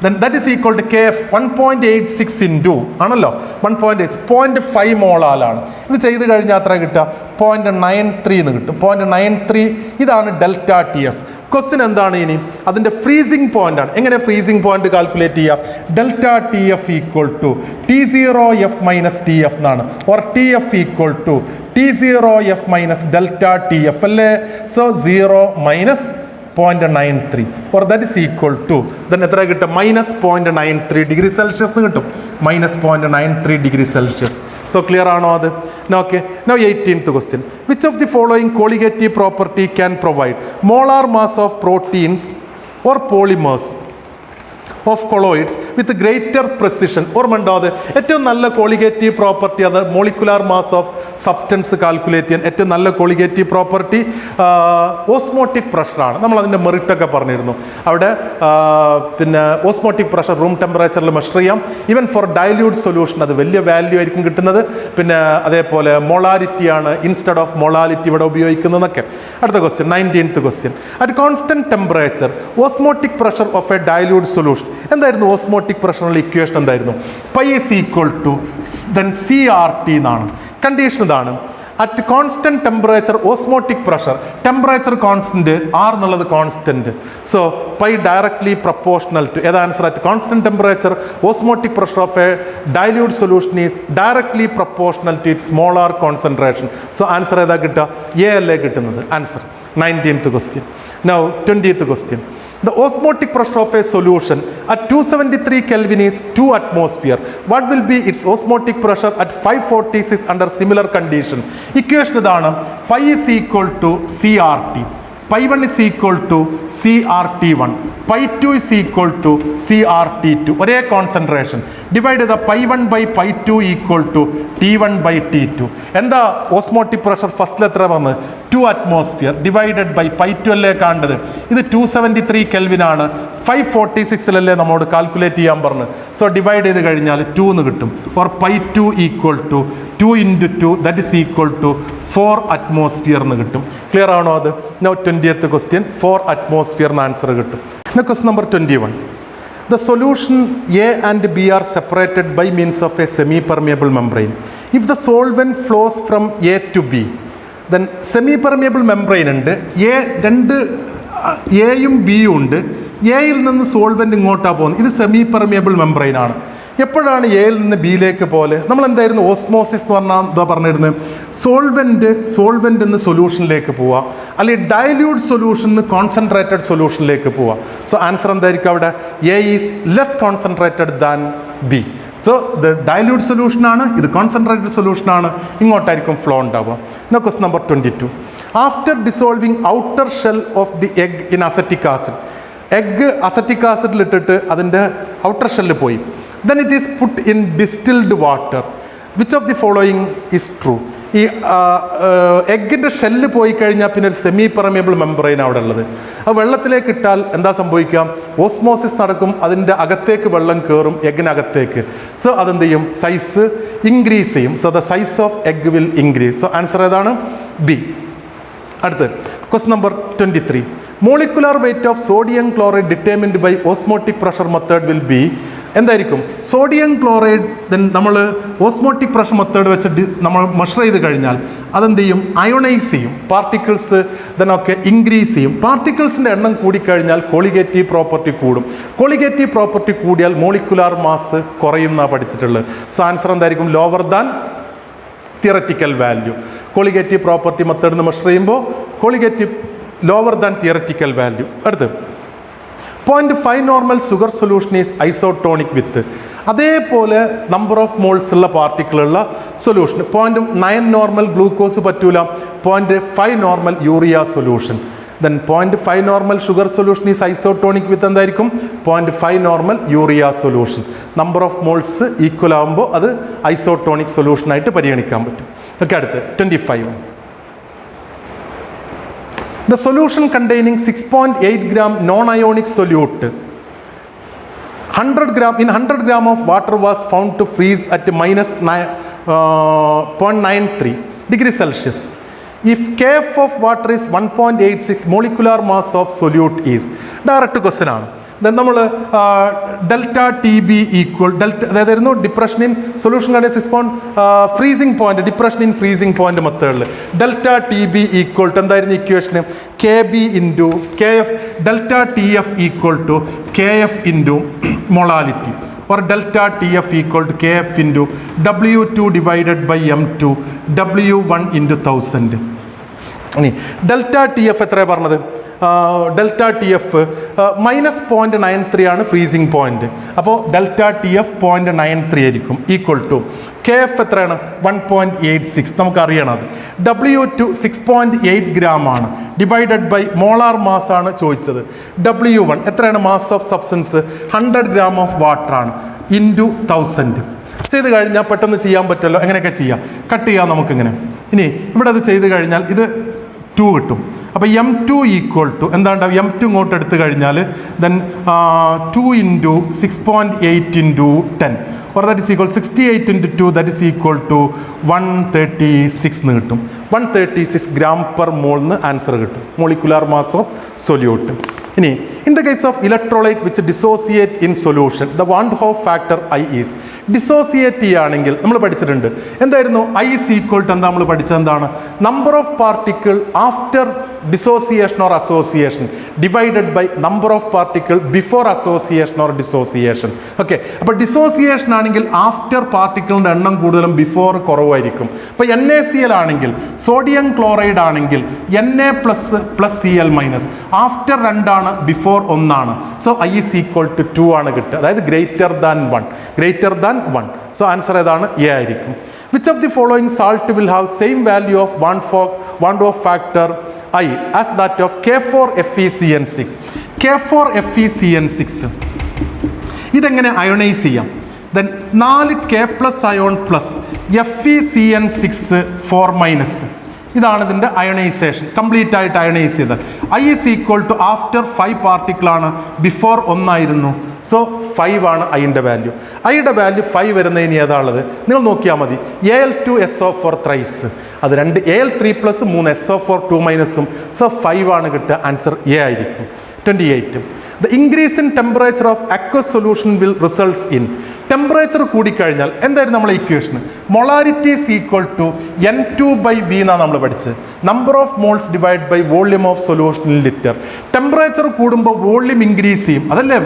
Then that is equal to KF 1.86 into ആണല്ലോ 0.5 മോളാലാണ്. ഇത് ചെയ്ത് കഴിഞ്ഞാൽ അത്ര കിട്ടുക 0.93 എന്ന് കിട്ടും. 0.93 ഇതാണ് ഡെൽറ്റ TF. ക്വസ്റ്റ്യൻ എന്താണ് ഇനി? അതിൻ്റെ ഫ്രീസിംഗ് പോയിന്റ് ആണ്. എങ്ങനെ ഫ്രീസിംഗ് പോയിന്റ് കാൽക്കുലേറ്റ് ചെയ്യുക? Delta TF equal to T0F minus TF എന്നാണ്. Or TF equal to T0F minus delta TF അല്ലേ? So 0 minus 0.93 or that is equal to then എത്ര കിട്ടും? -0.93 ഡിഗ്രി സെൽഷ്യസ് കിട്ടും. -0.93 ഡിഗ്രി സെൽഷ്യസ്. സോ ക്ലിയർ ആണോ അത്? Okay, now 18th question. Which of the following colligative property can provide molar mass of proteins or polymers of colloids with greater precision? ഓർമ്മയുണ്ടോ അത്? ഏറ്റവും നല്ല കോളിഗേറ്റീവ് പ്രോപ്പർട്ടി അത് molecular mass of substance calculate ചെയ്യാൻ ഏറ്റവും നല്ല കോളിഗേറ്റീവ് പ്രോപ്പർട്ടി ഓസ്മോട്ടിക് പ്രഷറാണ്. നമ്മൾ അതിൻ്റെ മെറിറ്റൊക്കെ പറഞ്ഞിരുന്നു. അവിടെ പിന്നെ ഓസ്മോട്ടിക് പ്രഷർ റൂം ടെമ്പറേച്ചറിൽ മെഷർ ചെയ്യാം. ഈവൻ ഫോർ ഡൈല്യൂട്ട് സൊല്യൂഷൻ അത് വലിയ വാല്യൂ ആയിരിക്കും കിട്ടുന്നത്. പിന്നെ അതേപോലെ മൊളാരിറ്റിയാണ് ഇൻസ്റ്റെഡ് ഓഫ് മൊളാലിറ്റി ഇവിടെ ഉപയോഗിക്കുന്നതെന്നൊക്കെ. അടുത്ത question, 19th question. At constant temperature osmotic pressure of a dilute solution. എന്തായിരുന്നു ഓസ്മോട്ടിക് പ്രഷറിനുള്ള ഇക്വേഷൻ? എന്തായിരുന്നു? Pi is equal to then CRT എന്നാണ്. കണ്ടീഷൻ ഇതാണ്. At constant temperature osmotic pressure, temperature constant, R എന്നുള്ളത് constant. So pi directly proportional to ഏത് answer? At constant temperature osmotic pressure of a dilute solution is directly proportional to its molar concentration. So answer ഏതാ കിട്ടുക? A അല്ലേ കിട്ടുന്നത് answer. 19th question. Now 20th question. The osmotic pressure of a solution at 273 Kelvin is 2 atmosphere. What will be its osmotic pressure at 546 under similar condition? Equation ഇതാണ്. Pi is equal to CRT. Pi1 is equal to CRT1. Pi2 is equal to CRT2. ഒരേ കോൺസെൻട്രേഷൻ. ഡിവൈഡ് ചെയ്ത Pi1 by Pi2 equal to T1 by T2. എന്താ ഓസ്മോട്ടിക് പ്രഷർ ഫസ്റ്റിൽ എത്ര വന്നത്? 2 atmosphere ഡിവൈഡഡ് ബൈ Pi2 അല്ലേ കാണേണ്ടത്. ഇത് 273 Kelvin ആണ്. 546 നമ്മോട് കാൽക്കുലേറ്റ് ചെയ്യാൻ പറഞ്ഞു. സോ ഡിവൈഡ് ചെയ്ത് കഴിഞ്ഞാൽ 2 എന്ന് കിട്ടും. Or Pi2 equal to 2 into 2 that is equal to 4 atmosphere എന്ന് കിട്ടും. ക്ലിയർ ആണോ അത്? Now 20th question. 4 atmosphere എന്ന ആൻസർ കിട്ടും. Question number 21. The solution A and B are separated by means of a semi-permeable membrane. If the solvent flows from A to B, then semi-permeable membrane ഉണ്ട്. രണ്ട് എയും ബിയും ഉണ്ട്. എയിൽ നിന്ന് സോൾവെൻറ്റ് ഇങ്ങോട്ടാണ് പോകുന്നത്. ഇത് സെമി പെർമിയബിൾ മെംബ്രെയിൻ ആണ്. എപ്പോഴാണ് എയിൽ നിന്ന് ബിയിലേക്ക് പോലെ നമ്മൾ എന്തായിരുന്നു ഓസ്മോസിസ് എന്ന് പറഞ്ഞാൽ എന്താ പറഞ്ഞിരുന്നത്? സോൾവെൻ്റ് നിന്ന് സൊല്യൂഷനിലേക്ക് പോവുക, അല്ലെങ്കിൽ ഡൈല്യൂട്ട് സൊല്യൂഷൻ നിന്ന് കോൺസെൻട്രേറ്റഡ് സൊല്യൂഷനിലേക്ക് പോവുക. സോ ആൻസർ എന്തായിരിക്കും അവിടെ? A is less concentrated than B. So ഇത് ഡൈല്യൂട്ട് സൊല്യൂഷൻ ആണ്, ഇത് കോൺസെൻട്രേറ്റഡ് സൊല്യൂഷൻ ആണ്, ഇങ്ങോട്ടായിരിക്കും ഫ്ലോ ഉണ്ടാവുക. Question number 22. After dissolving outer shell of the egg in acetic acid, egg acetic ആസിഡിൽ ഇട്ടിട്ട് അതിൻ്റെ ഔട്ടർ ഷെല്ല് പോയി. then it is put in distilled water. Which of the following is true? ഈ എഗ്ഗിൻ്റെ ഷെല്ല് പോയി കഴിഞ്ഞാൽ പിന്നെ ഒരു സെമി പെർമിയബിൾ മെംബ്രെയിൻ അവിടെ ഉള്ളത്. ആ വെള്ളത്തിലേക്ക് ഇട്ടാൽ എന്താ സംഭവിക്കാം? ഓസ്മോസിസ് നടക്കും, അതിൻ്റെ അകത്തേക്ക് വെള്ളം കയറും എഗ്ഗിനകത്തേക്ക്. സോ അതെന്ത് ചെയ്യും? സൈസ് ഇൻക്രീസ് ചെയ്യും. So the size of egg will increase. So answer ഏതാണ്? ബി. അടുത്ത് question number 23. Molecular weight of sodium chloride determined by osmotic pressure method will be. എന്തായിരിക്കും? സോഡിയം ക്ലോറൈഡ് നമ്മൾ ഓസ്മോട്ടിക് പ്രഷർ മെത്തേഡ് വെച്ച് നമ്മൾ മെഷർ ചെയ്ത് കഴിഞ്ഞാൽ അതെന്ത് ചെയ്യും? അയോണൈസ് ചെയ്യും. പാർട്ടിക്കിൾസ് ഒക്കെ ഇൻക്രീസ് ചെയ്യും. പാർട്ടിക്കിൾസിൻ്റെ എണ്ണം കൂടിക്കഴിഞ്ഞാൽ കോളിഗേറ്റീവ് പ്രോപ്പർട്ടി കൂടും. കോളിഗേറ്റീവ് പ്രോപ്പർട്ടി കൂടിയാൽ മോളിക്കുലാർ മാസ് കുറയും എന്നാണ് പഠിച്ചിട്ടുള്ളത്. സോ ആൻസർ എന്തായിരിക്കും? Lower than theoretical value. Colligative property method നിന്ന് മെഷർ ചെയ്യുമ്പോൾ colligative lower than theoretical value. അടുത്ത് 0.5 normal sugar solution is isotonic with. അതേപോലെ നമ്പർ ഓഫ് മോൾസ് ഉള്ള പാർട്ടിക്കിളുള്ള സൊല്യൂഷൻ. 0.9 നോർമൽ ഗ്ലൂക്കോസ് പറ്റൂല, 0.5 normal urea solution. Then 0.5 normal sugar solution is isotonic with എന്തായിരിക്കും? 0.5 normal urea solution. Number of moles equal ആകുമ്പോൾ അത് ഐസോട്ടോണിക് സൊല്യൂഷനായിട്ട് പരിഗണിക്കാൻ പറ്റും. ഓക്കെ, അടുത്ത് 25. The solution containing 6.8 gram non-ionic solute, 100 gram of water was found to freeze at minus 0.93 degrees Celsius. If kf of water is 1.86, molecular mass of solute is. Direct question ആണ്. ദെൻ നമ്മൾ ഡെൽറ്റ ടി ബി ഈക്വൽ അതായിരുന്നു depression in solution condition 6 freezing point, depression in freezing point മെത്തേഡിൽ delta T B equal to എന്തായിരുന്നു ഇക്വേഷന്? K B into K F, delta T F equal to K F into molality, or delta TF equal to KF into W2 divided by M2 W1 into 1000. ഇനി ഡെൽറ്റ ടി എഫ് എത്രയാണ് പറഞ്ഞത്? ഡെൽറ്റ ടി എഫ് -0.93 ആണ് ഫ്രീസിംഗ് പോയിന്റ്. അപ്പോൾ ഡെൽറ്റ ടി എഫ് 0.93 ആയിരിക്കും. ഈക്വൽ ടു കെ എഫ് എത്രയാണ്? 1.86. നമുക്കറിയണം അത്. W2 6.8 ഗ്രാം ആണ്. ഡിവൈഡഡ് ബൈ മോളാർ മാസ് ആണ് ചോദിച്ചത്. W1 എത്രയാണ്? Mass of substance 100 gram of water ആണ്. ഇൻറ്റു 1000 ചെയ്ത് കഴിഞ്ഞാൽ പെട്ടെന്ന് ചെയ്യാൻ പറ്റുമല്ലോ. എങ്ങനെയൊക്കെ ചെയ്യാം? കട്ട് ചെയ്യാം നമുക്കിങ്ങനെ. ഇനി ഇവിടെ അത് ചെയ്ത് കഴിഞ്ഞാൽ ഇത് 2 കിട്ടും. അപ്പോൾ M2 ഈക്വൽ ടു എന്താണ്ടാവും? M2 ഇങ്ങോട്ട് എടുത്തു കഴിഞ്ഞാൽ then 2 into 6.8 into 10 or that is equal 68 into 2, that is equal to 136 എന്ന് കിട്ടും. 136 ഗ്രാം പെർ മോളിന് ആൻസർ കിട്ടും. Molecular mass of solute. ഇനി in the case of electrolyte which dissociate in solution the van Hoff factor I is. Dissociate ചെയ്യുകയാണെങ്കിൽ നമ്മൾ പഠിച്ചിട്ടുണ്ട് എന്തായിരുന്നു? ഐ ഈസ് ഈക്വൽ ടു എന്താ നമ്മൾ പഠിച്ചത്? എന്താണ്? Number of particle after dissociation or association divided by number of particle before association or dissociation. Okay, അപ്പോൾ ഡിസോസിയേഷൻ ആണെങ്കിൽ ആഫ്റ്റർ പാർട്ടിക്കിളിൻ്റെ എണ്ണം കൂടുതലും ബിഫോർ കുറവായിരിക്കും. ഇപ്പോൾ NaCl ആണെങ്കിൽ, സോഡിയം ക്ലോറൈഡ് ആണെങ്കിൽ Na plus plus Cl minus, after 2 ആണ്, ബിഫോർ 1 ആണ്. So I is equal to 2 ആണ് കിട്ടുക. അതായത് ഗ്രേറ്റർ ദാൻ 1. സോ ആൻസർ ഏതാണ്? എ ആയിരിക്കും. Which of the following salt will have same value of van Hoff factor I as that of K4FeCN6. K4FeCN6 ഇതെങ്ങനെ അയോണൈസ് ചെയ്യാം? Then 4 K plus ion plus FeCN6 4- ഇതാണ് ഇതിൻ്റെ അയണൈസേഷൻ. കംപ്ലീറ്റ് ആയിട്ട് അയണൈസ് ചെയ്താൽ I is equal to after 5 പാർട്ടിക്കിളാണ്, ബിഫോർ 1 ആയിരുന്നു. സോ 5 ആണ് ഐൻ്റെ വാല്യൂ. ഐയുടെ വാല്യൂ 5 വരുന്നതിന് ഏതാണുള്ളത്? നിങ്ങൾ നോക്കിയാൽ മതി. Al2SO4 ത്രൈസ്, അത് 2 Al3 പ്ലസ് 3 SO4 2-. സോ 5 ആണ് കിട്ടുക. ആൻസർ എ ആയിരിക്കും. 28. The increase in temperature of aqueous solution will results in. Temperature കൂടിക്കഴിഞ്ഞാൽ എന്തായിരുന്നു നമ്മളെ equation? Molarity is equal to N2/V എന്നാണ് നമ്മൾ പഠിച്ചത്. Number of moles divide by volume of solution in litre. Temperature കൂടുമ്പോൾ വോള്യൂം ഇൻക്രീസ് ചെയ്യും, അതല്ലേ?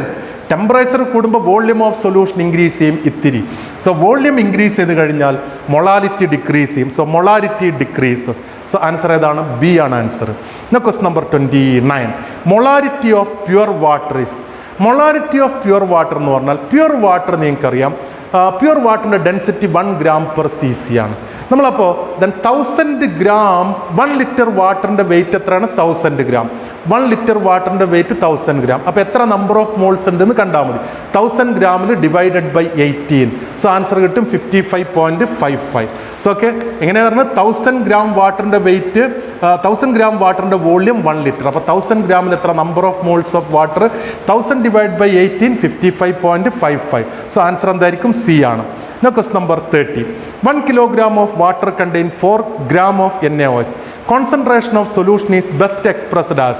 ടെമ്പറേച്ചർ കൂടുമ്പോൾ വോള്യൂം ഓഫ് സൊല്യൂഷൻ ഇൻക്രീസ് ചെയ്യും ഇത്തിരി. സോ വോള്യൂം ഇൻക്രീസ് ചെയ്ത് കഴിഞ്ഞാൽ മൊളാരിറ്റി ഡിക്രീസ് ചെയ്യും. So molarity decreases. So answer ഏതാണ്? ബി ആണ് answer. Question number 29. Molarity of pure water is. Molarity of pure water എന്ന് പറഞ്ഞാൽ പ്യുവർ വാട്ടർ നിങ്ങൾക്കറിയാം, പ്യുവർ വാട്ടറിൻ്റെ ഡെൻസിറ്റി 1 gram per cc ആണ്. നമ്മളപ്പോൾ 1000 gram 1 ലിറ്റർ വാട്ടറിൻ്റെ വെയിറ്റ് എത്രയാണ്? 1000 gram. 1 ലിറ്റർ വാട്ടറിൻ്റെ വെയിറ്റ് 1000 gram. അപ്പോൾ എത്ര നമ്പർ ഓഫ് മോൾസ് ഉണ്ടെന്ന് കണ്ടാൽ മതി. 1000 ഗ്രാമിൽ ഡിവൈഡഡ് ബൈ 18. സോ ആൻസർ കിട്ടും 55.55. സോ ഓക്കെ, എങ്ങനെ പറഞ്ഞാൽ 1000 gram വാട്ടറിൻ്റെ വെയിറ്റ്, 1000 gram വാട്ടറിൻ്റെ വോള്യൂം 1 ലിറ്റർ. അപ്പോൾ 1000 ഗ്രാമിൽ എത്ര number of moles of water? 1000 divide by 18, 55.55. So answer എന്തായിരിക്കും? സി ആണ്. Question number 30. 1 kilogram of water contain 4 gram of NaOH. Concentration of solution is best expressed as.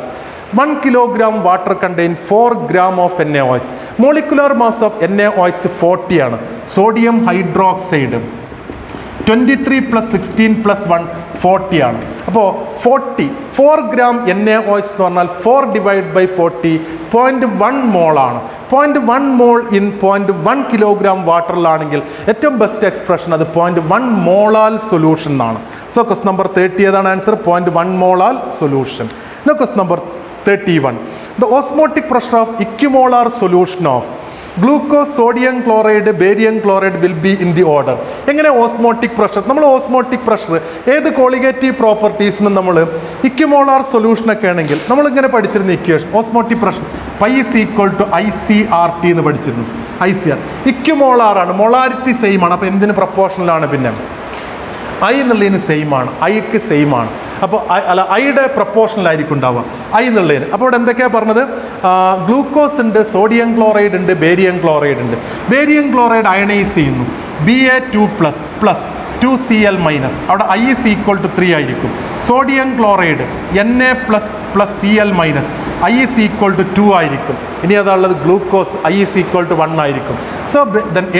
1 kilogram water contain 4 gram of NaOH. Molecular mass of NaOH 40 ആണ്. സോഡിയം ഹൈഡ്രോക്സൈഡ് 23 + 16 + 1 40 ആണ്. അപ്പോൾ 4 gram NaOH എന്ന് പറഞ്ഞാൽ 4 ഡിവൈഡ് ബൈ 40 0.1 മോൾ ആണ്. 0.1 മോൾ ഇൻ 0.1 കിലോഗ്രാം വാട്ടറിലാണെങ്കിൽ ഏറ്റവും ബെസ്റ്റ് എക്സ്പ്രഷൻ അത് 0.1 മോളാൽ സൊല്യൂഷൻ എന്നാണ്. സോ ക്വസ്റ്റ്യൻ നമ്പർ 30 ഏതാണ് answer? 0.1 molal solution. Question number 31. The osmotic pressure of equimolar solution of glucose, sodium chloride, barium chloride will be in the order. എങ്ങനെ ഓസ്മോട്ടിക് പ്രഷർ? നമ്മൾ ഓസ്മോട്ടിക് പ്രഷർ ഏത് കോളിഗേറ്റീവ് പ്രോപ്പർട്ടീസിനും നമ്മൾ ഇക്വിമോളാർ സൊല്യൂഷനൊക്കെ ആണെങ്കിൽ നമ്മളിങ്ങനെ പഠിച്ചിരുന്ന equation osmotic pressure pi is equal to ICRT എന്ന് പഠിച്ചിരുന്നു. ICR ഇക്വിമോളാർ ആണ്, മൊളാരിറ്റി സെയിം ആണ്. അപ്പോൾ എന്തിന് പ്രപ്പോർഷണലാണ്? പിന്നെ ഐ എന്നുള്ളതിന് സെയിം ആണ്, ഐക്ക് സെയിം ആണ്. അപ്പോൾ അല്ല, ഐയുടെ പ്രപ്പോർഷണലായിരിക്കും ഉണ്ടാവുക ഐ എന്നുള്ളതിന്. അപ്പോൾ ഇവിടെ എന്തൊക്കെയാണ് പറഞ്ഞത്? ഗ്ലൂക്കോസ് ഉണ്ട്, സോഡിയം ക്ലോറൈഡ് ഉണ്ട്, ബേരിയം ക്ലോറൈഡ് ഉണ്ട്. ബേരിയം ക്ലോറൈഡ് അയണൈസ് ചെയ്യുന്നു, Ba2+ 2Cl-. അവിടെ I is equal to 3 ആയിരിക്കും. Sodium chloride Na++ Cl-, I is equal to 2 ആയിരിക്കും. ഇനി അതുള്ളത് glucose I is equal to 1 ആയിരിക്കും. സോ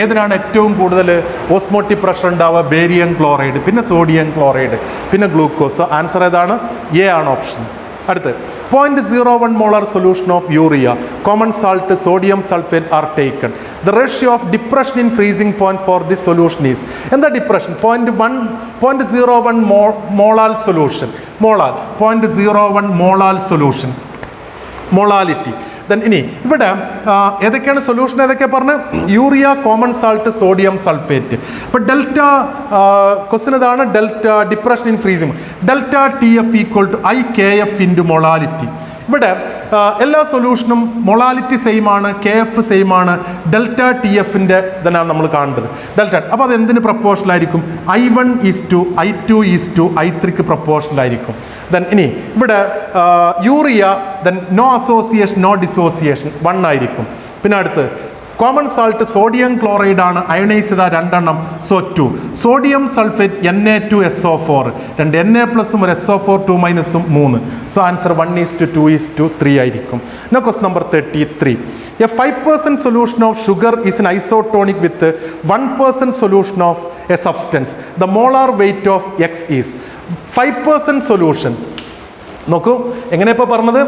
ഏതിനാണ് ഏറ്റവും കൂടുതൽ ഓസ്മോട്ടിക് പ്രഷർ ഉണ്ടാവുക? ബേരിയം ക്ലോറൈഡ്, പിന്നെ സോഡിയം ക്ലോറൈഡ്, പിന്നെ ഗ്ലൂക്കോസ്. ആൻസർ ഏതാണ്? എ ആണ് ഓപ്ഷൻ. അടുത്ത് 0.01 molar solution of urea, common salt, sodium sulfate are taken. The ratio of depression in freezing point for this solution is. എന്താ depression? 0.01 molar solution. Molal 0.01 molar solution. Molality. Then ഇനി ഇവിടെ ഏതൊക്കെയാണ് സൊല്യൂഷൻ? ഏതൊക്കെയാണ് പറഞ്ഞ്? Urea, common salt, sodium sulphate. അപ്പോൾ ഡെൽറ്റ ക്വസ്റ്റ്യൻ ഇതാണ്, delta depression in freezing. Delta TF equal to IKF into molality. ഇവിടെ എല്ലാ സൊല്യൂഷനും മൊളാലിറ്റി സെയിം ആണ്, KF സെയിം ആണ്. ഡെൽറ്റ TFൻ്റെ ഇതന്നെയാണ് നമ്മൾ കാണേണ്ടത്. ഡെൽറ്റ. അപ്പോൾ അത് എന്തിന് പ്രപ്പോർഷണലായിരിക്കും? I1:I2:I3 പ്രപ്പോർഷണലായിരിക്കും. ദെൻ ഇനി ഇവിടെ urea, then no association, no dissociation 1 ആയിരിക്കും. പിന്നെ അടുത്ത് കോമൺ സാൾട്ട്, സോഡിയം ക്ലോറൈഡ് ആണ്, അയണൈസ് ചെയ്ത 2 എണ്ണം. സോ 2. സോഡിയം സൾഫേറ്റ് Na2SO4, 2 Na+ഉം ഒരു SO4 2- 3. സോ ആൻസർ 1:2:3 ആയിരിക്കും. Question number 33. A 5% solution of sugar is an isotonic with 1% solution of a substance. The molar weight of X is. 5% solution. നോക്കൂ എങ്ങനെ ഇപ്പോൾ പറഞ്ഞത്?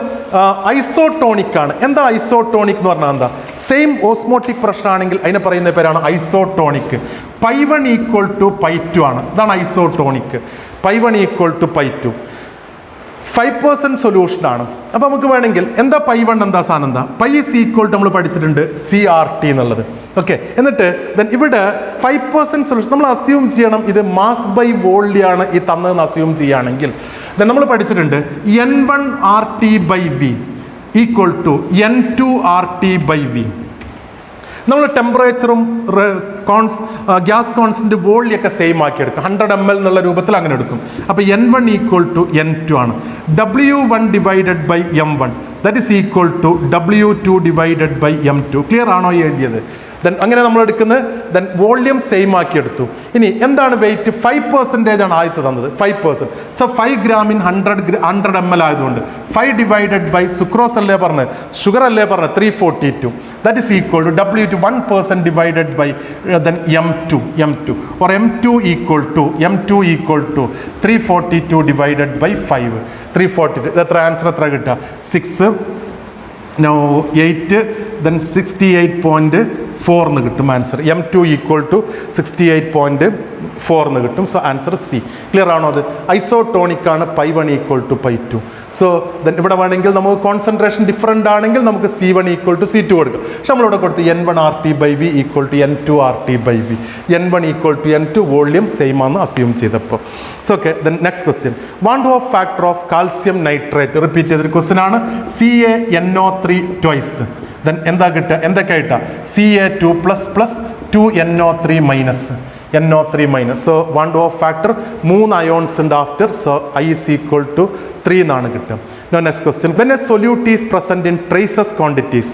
ഐസോട്ടോണിക് ആണ്. എന്താ ഐസോട്ടോണിക് എന്ന് പറഞ്ഞാൽ എന്താ? സെയിം ഓസ്മോട്ടിക് പ്രഷർ ആണെങ്കിൽ അതിനെ പറയുന്ന പേരാണ് ഐസോട്ടോണിക്. π1 = π2 ആണ്. ഇതാണ് ഐസോട്ടോണിക്. π1 = π2. 5% സൊല്യൂഷനാണ്. അപ്പോൾ നമുക്ക് വേണമെങ്കിൽ എന്താ π1, എന്താ സാധനം? എന്താ π is equal to നമ്മൾ പഠിച്ചിട്ടുണ്ട് CRT എന്നുള്ളത്. ഓക്കെ, എന്നിട്ട് ദെൻ ഇവിടെ 5% സൊല്യൂഷൻ നമ്മൾ അസ്യൂം ചെയ്യണം ഇത് മാസ് ബൈ വോള്യാണ് ഈ തന്നതെന്ന് അസ്യൂം ചെയ്യുകയാണെങ്കിൽ ദെൻ നമ്മൾ പഠിച്ചിട്ടുണ്ട് N1RT/V = N2RT/V. നമ്മൾ ടെമ്പറേച്ചറും ഗ്യാസ് കോൺസ്റ്റന്റ് വോളിയൊക്കെ സെയിം ആക്കി എടുക്കും. 100 ml എന്നുള്ള രൂപത്തിൽ അങ്ങനെ എടുക്കും. അപ്പോൾ N1 = N2 ആണ്. W1 / M1 that is equal to W2 / M2. Clear ആണോ എഴുതിയത്? ദെൻ അങ്ങനെ നമ്മൾ എടുക്കുന്നത്. ദെൻ വോള്യൂം സെയിം ആക്കി എടുത്തു. ഇനി എന്താണ് വെയിറ്റ്? 5% ആണ് ആദ്യത്തെ തന്നത്, 5%. സോ 5 gram in 100 ml ആയതുകൊണ്ട് 5 divided by സുക്രോസ് അല്ലേ പറഞ്ഞത്, ഷുഗർ അല്ലേ പറഞ്ഞത്, 342. That is equal to W to 1% divided by then M2 or M2 equal to 342 divided by 5. 342 എത്ര ആൻസർ എത്ര കിട്ടുക? 6 now 8 then 68.4 എന്ന് കിട്ടും ആൻസർ. M2 equal to 68.4 എന്ന് കിട്ടും. So answer C. ക്ലിയർ ആണോ? അത് ഐസോട്ടോണിക് ആണ്. π1 equal to π2. സോ ദെൻ ഇവിടെ വേണമെങ്കിൽ നമുക്ക് കോൺസെൻട്രേഷൻ ഡിഫറൻ്റ് ആണെങ്കിൽ നമുക്ക് C1 equal to C2 കൊടുക്കും. പക്ഷെ നമ്മളിവിടെ കൊടുത്ത് N1RT/V equal to N2RT/V, N1 equal to N2, volume same ആണെന്ന് അസ്യൂം ചെയ്തപ്പോൾ. So okay, then next question. Warn of factor of calcium nitrate repeat ചെയ്തൊരു ക്വസ്റ്റ്യൻ ആണ്. CaNO3 twice. ദെൻ എന്താ കിട്ടുക? എന്തൊക്കെ ആയിട്ടാ? Ca2++ 2NO3-. NO3-. So van Hoff factor 3 ions ഉണ്ട് after. So I is equal to 3 എന്നാണ് കിട്ടുക. Next question. When a solute is present in traces quantities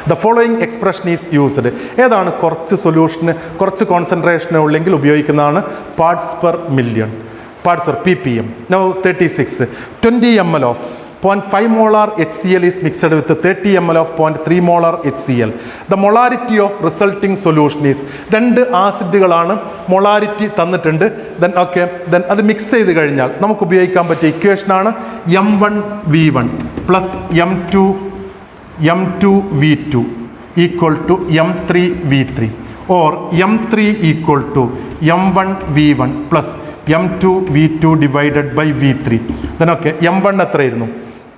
the following expression is used. ഏതാണ് കുറച്ച് സൊല്യൂഷന് കുറച്ച് കോൺസെൻട്രേഷന് ഉള്ളെങ്കിൽ ഉപയോഗിക്കുന്നതാണ് parts per million, parts per ppm. Now 36 20 ml of 0.5 molar HCl is mixed with 30 ml of 0.3 molar HCl. The molarity of resulting solution is, രണ്ട് ആസിഡുകളാണ്, മൊളാരിറ്റി തന്നിട്ടുണ്ട്. ദെൻ ഓക്കെ, ദെൻ അത് മിക്സ് ചെയ്ത് കഴിഞ്ഞാൽ നമുക്ക് ഉപയോഗിക്കാൻ പറ്റിയ ഇക്വേഷനാണ് M1V1 plus M2V2 equal to M3V3 or M3 equal to M1V1 plus M2V2 divided by V3. Then okay, M1 എത്രയായിരുന്നു?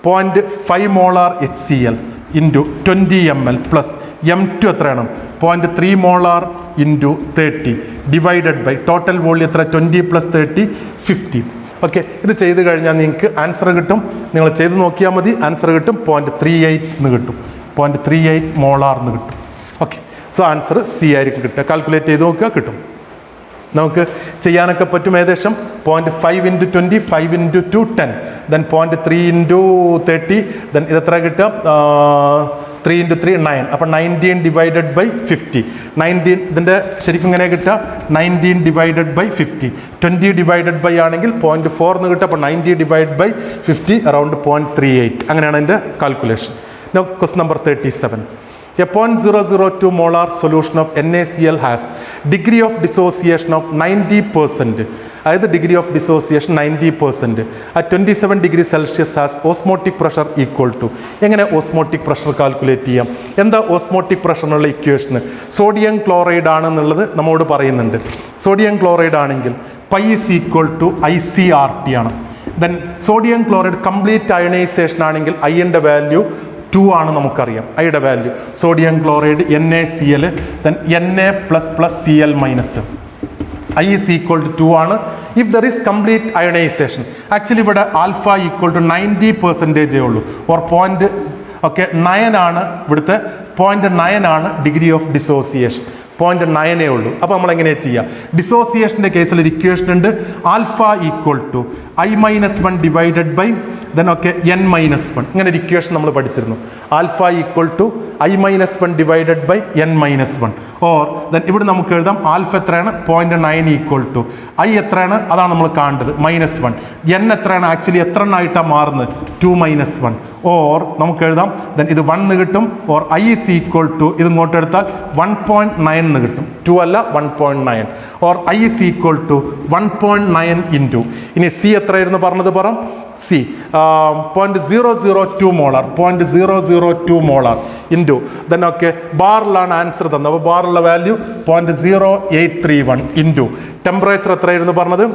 0.5 molar HCl into 20 ml plus M2 എത്രയാണ്? 0.3 molar into 30 divided by total volume എത്ര? 20 + 30 50. ഓക്കെ, ഇത് ചെയ്ത് കഴിഞ്ഞാൽ നിങ്ങൾക്ക് ആൻസർ കിട്ടും. നിങ്ങൾ ചെയ്ത് നോക്കിയാൽ മതി, ആൻസർ കിട്ടും. 0.38 എന്ന് കിട്ടും, 0.38 molar എന്ന് കിട്ടും. ഓക്കെ, സോ ആൻസർ സി ആയിരിക്കും കിട്ടുക. കാൽക്കുലേറ്റ് ചെയ്ത് നോക്കുക, കിട്ടും. നമുക്ക് ചെയ്യാനൊക്കെ പറ്റും. ഏകദേശം 0.5 × 20, 5 × 2 10, ദെൻ 0.3 × 30, ദെൻ ഇതെത്ര കിട്ടുക? 3 × 3 9. അപ്പോൾ 19 ഡിവൈഡഡ് ബൈ 50. 19 ഇതിൻ്റെ ശരിക്കും ഇങ്ങനെ കിട്ടുക 19 ഡിവൈഡഡ് ബൈ 50. 20 ഡിവൈഡഡ് ബൈ ആണെങ്കിൽ 0.4 എന്ന് കിട്ടുക. അപ്പോൾ 90 ഡിവൈഡ് ബൈ 50 അറൗണ്ട് 0.38. അങ്ങനെയാണ് എൻ്റെ calculation. Now question number 37. A 0.002 molar solution of NaCl has degree of dissociation of 90%. അതായത് degree of dissociation 90%. at 27 degree Celsius has osmotic pressure equal to. എങ്ങനെ ഓസ്മോട്ടിക് പ്രഷർ കാൽക്കുലേറ്റ് ചെയ്യാം? എന്താ ഓസ്മോട്ടിക് പ്രഷറിനുള്ള ഇക്വേഷന്? സോഡിയം ക്ലോറൈഡ് ആണെന്നുള്ളത് നമ്മോട് പറയുന്നുണ്ട്. സോഡിയം ക്ലോറൈഡ് ആണെങ്കിൽ π is equal to ICRT ആണ്. Then sodium chloride complete ionisation ആണെങ്കിൽ ഐൻ്റെ വാല്യൂ 2 ആണ് നമുക്കറിയാം. ഐയുടെ value sodium chloride NaCl then Na++Cl minus I is equal to 2 ആണ്. If there is complete ionisation, actually ഇവിടെ ആൽഫ ഈക്വൽ ടു 90% ഉള്ളൂ. ഓർ 9 ആണ് ഇവിടുത്തെ 0.9 ആണ് ഡിഗ്രി ഓഫ് ഡിസോസിയേഷൻ. 0.9 ഉള്ളൂ. അപ്പോൾ നമ്മൾ എങ്ങനെയാണ് ചെയ്യുക? ഡിസോസിയേഷൻ്റെ കേസിൽ ഒരു ഇക്വേഷൻ ഉണ്ട്. Alpha equal to I-1 divided by then okay N-1. ഇങ്ങനെ ഒരു ഇക്വേഷൻ നമ്മൾ പഠിച്ചിരുന്നു. Alpha equal to I-1 divided by N-1. Or then ഇവിടെ നമുക്ക് എഴുതാം ആൽഫ എത്രയാണ്? 0.9 ഈക്വൽ ടു I എത്രയാണ്? അതാണ് നമ്മൾ കാണേണ്ടത്, -1. N എത്രയാണ്? ആക്ച്വലി എത്ര എണ്ണമായിട്ടാണ് മാറുന്നത്? 2 - 1. ഓർ നമുക്ക് എഴുതാം ദെൻ ഇത് 1 എന്ന് കിട്ടും. Or I is equal to ഇത് ഇങ്ങോട്ട് എടുത്താൽ 1.9 എന്ന് കിട്ടും. 2 അല്ല 1.9. Or I is equal to 1.9 into ഇനി C എത്രയായിരുന്നു പറഞ്ഞത്? പറ C 0.002 molar, 0.002 molar into then okay ബാറിലാണ് ആൻസർ തന്നത്. അപ്പോൾ ബാറുള്ള വാല്യൂ 0.0831 ഇൻറ്റു ടെമ്പറേച്ചർ എത്രയായിരുന്നു പറഞ്ഞത്?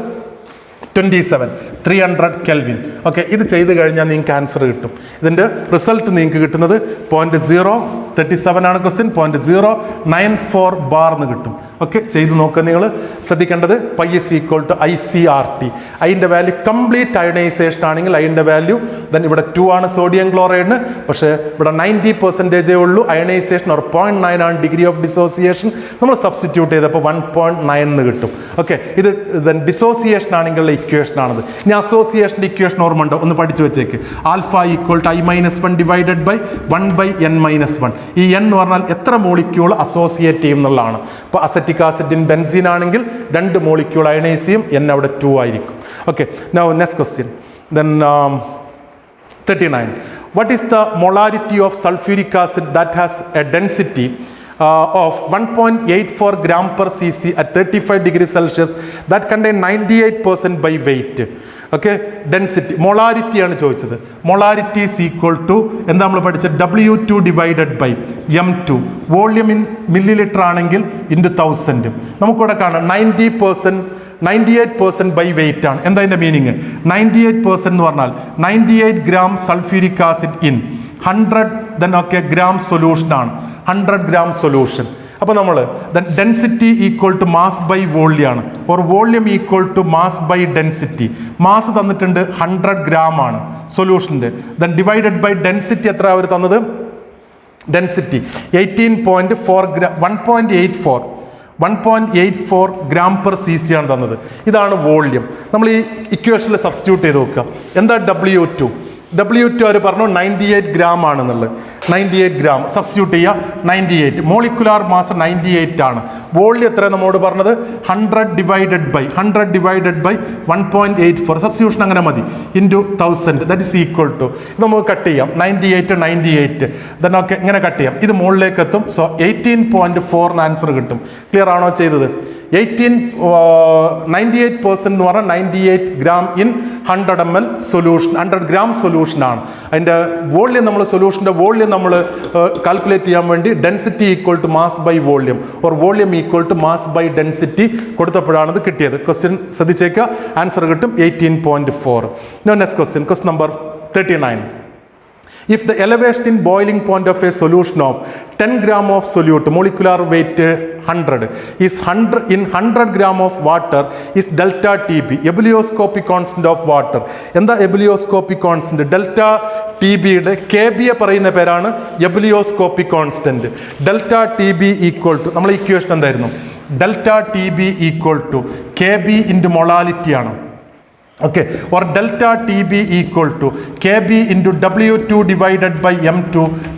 27 300 Kelvin. ഓക്കെ, ഇത് ചെയ്ത് കഴിഞ്ഞാൽ നിങ്ങൾക്ക് ആൻസർ കിട്ടും. ഇതിൻ്റെ റിസൾട്ട് നിങ്ങൾക്ക് കിട്ടുന്നത് 0.037 ആണ് ക്വസ്റ്റ്യൻ, 0.094 ബാർ എന്ന് കിട്ടും. ഓക്കെ, ചെയ്ത് നോക്കുക. നിങ്ങൾ ശ്രദ്ധിക്കേണ്ടത് π is equal to ICRT. അതിൻ്റെ വാല്യൂ കംപ്ലീറ്റ് അയണൈസേഷൻ ആണെങ്കിൽ അതിൻ്റെ വാല്യൂ ദെൻ ഇവിടെ 2 ആണ് സോഡിയം ക്ലോറൈഡിന്. പക്ഷേ ഇവിടെ 90% ഉള്ളൂ അയണൈസേഷൻ. ഓർ 0.9 ആണ് ഡിഗ്രി ഓഫ് ഡിസോസിയേഷൻ. നമ്മൾ സബ്സ്റ്റിറ്റ്യൂട്ട് ചെയ്തപ്പോൾ 1.9 എന്ന് കിട്ടും. ഓക്കെ, ഇത് ദെൻ ഡിസോസിയേഷൻ ആണെങ്കിലുള്ള ഇക്വേഷൻ ആണത്. ഇനി അസോസിയേഷൻ്റെ ഇക്വേഷൻ ഓർമ്മ ഉണ്ടോ? ഒന്ന് പഠിച്ചു വെച്ചേക്ക്. Alpha equal to I-1 divided by 1/n-1. ഈ n എന്ന് പറഞ്ഞാൽ എത്ര മോളിക്യൂൾ അസോസിയേറ്റ് ചെയ്യും എന്നുള്ളതാണ്. ഇപ്പോൾ അസറ്റിക് ആസിഡ് ഇൻ ബെൻസീൻ ആണെങ്കിൽ 2 മോളിക്യൂൾ അയണൈസ് ചെയ്യും, n അവിടെ 2 ആയിരിക്കും. Okay, now next question. Then 39. What is the molarity of sulfuric acid that has a density of 1.84 gram per cc at 35 degrees Celsius that contain 98% by weight? Okay, density molarity ആണ് ചോദിച്ചത്. മൊളാരിറ്റി ഈസ് ഈക്വൽ ടു എന്താ നമ്മൾ പഠിച്ചത്? W2 divided by M2. Volume in millilitre ആണെങ്കിൽ ഇൻറ്റു 1000. നമുക്കിവിടെ കാണാം 98% ബൈ വെയിറ്റ് ആണ്. എന്താ അതിൻ്റെ മീനിങ്? 98% എന്ന് പറഞ്ഞാൽ 98 gram sulphuric acid in 100 then okay gram solution ആണ്. 100 ഗ്രാം സൊല്യൂഷൻ. അപ്പോൾ നമ്മൾ then density equal to mass by volume ആണ്, or volume equal to mass by density. Mass തന്നിട്ടുണ്ട് 100 ഗ്രാം ആണ് സൊല്യൂഷൻ്റെ. ദെൻ ഡിവൈഡഡ് ബൈ ഡെൻസിറ്റി എത്ര അവർ തന്നത്? Density 18.4 gram 1.84 gram per C C ആണ് തന്നത്. ഇതാണ് വോള്യം. നമ്മൾ ഈ ഇക്വേഷനിൽ സബ്സ്റ്റിറ്റ്യൂട്ട് ചെയ്ത് നോക്കുക. എന്താ W2? അവർ പറഞ്ഞു 98 ഗ്രാം ആണെന്നുള്ളത്. 98 ഗ്രാം സബ്സ്റ്റിറ്റ്യൂട്ട് ചെയ്യുക. 98 മോളിക്കുലാർ മാസ് 98 ആണ്. വോള്യം എത്ര നമ്മോട് പറഞ്ഞത്? 100 ഡിവൈഡഡ് ബൈ 1.84. സബ്സ്റ്റിറ്റ്യൂഷൻ അങ്ങനെ മതി. Into 1000 that is equal to ഇത് നമുക്ക് കട്ട് ചെയ്യാം. 98 ദെൻ ഓക്കെ ഇങ്ങനെ കട്ട് ചെയ്യാം. ഇത് മുകളിലേക്ക് എത്തും. സോ 18.4 ആൻസർ കിട്ടും. ക്ലിയർ ആണോ ചെയ്തത്? 98% എന്ന് പറഞ്ഞാൽ 98 gram in 100 ml solution. 100 gram സൊല്യൂഷനാണ്. അതിൻ്റെ വോള്യം നമ്മൾ സൊല്യൂഷൻ്റെ വോള്യം നമ്മൾ കാൽക്കുലേറ്റ് ചെയ്യാൻ വേണ്ടി density equal to mass by volume or volume equal to mass by density കൊടുത്തപ്പോഴാണ് ഇത് കിട്ടിയത്. ക്വസ്റ്റ്യൻ ശ്രദ്ധിച്ചേക്കുക. ആൻസർ കിട്ടും 18.4. No next question, question number 39. If the elevation in boiling point of a solution of 10 gram of solute, molecular weight 100, is 100 gram of water is delta TB, ebullioscopic constant of water. എന്താ ebullioscopic constant? ഡെൽറ്റ ടി ബിയുടെ കെ ബിയെ പറയുന്ന പേരാണ് ebullioscopic constant. Delta T B equal to നമ്മൾ ഇക്വേഷൻ എന്തായിരുന്നു? Delta T B equal to K B into molality ആണ്. Okay, or delta TB equal to KB into W2 divided by M2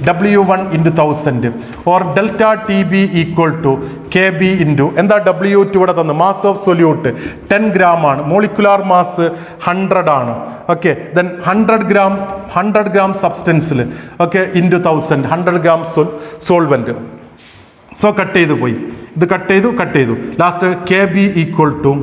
W1 into 1000, or delta TB equal to KB into എന്താ W2 ഇവിടെ തന്നു? മാസ് ഓഫ് സൊല്യൂട്ട് 10 ഗ്രാം ആണ്, മോളിക്കുലാർ മാസ് 100 ആണ്. ഓക്കെ, ദെൻ 100 ഗ്രാം സബ്സ്റ്റൻസിൽ okay into 1000 100 gram solvent. So cut ചെയ്ത് പോയി, ഇത് കട്ട് ചെയ്തു last KB equal to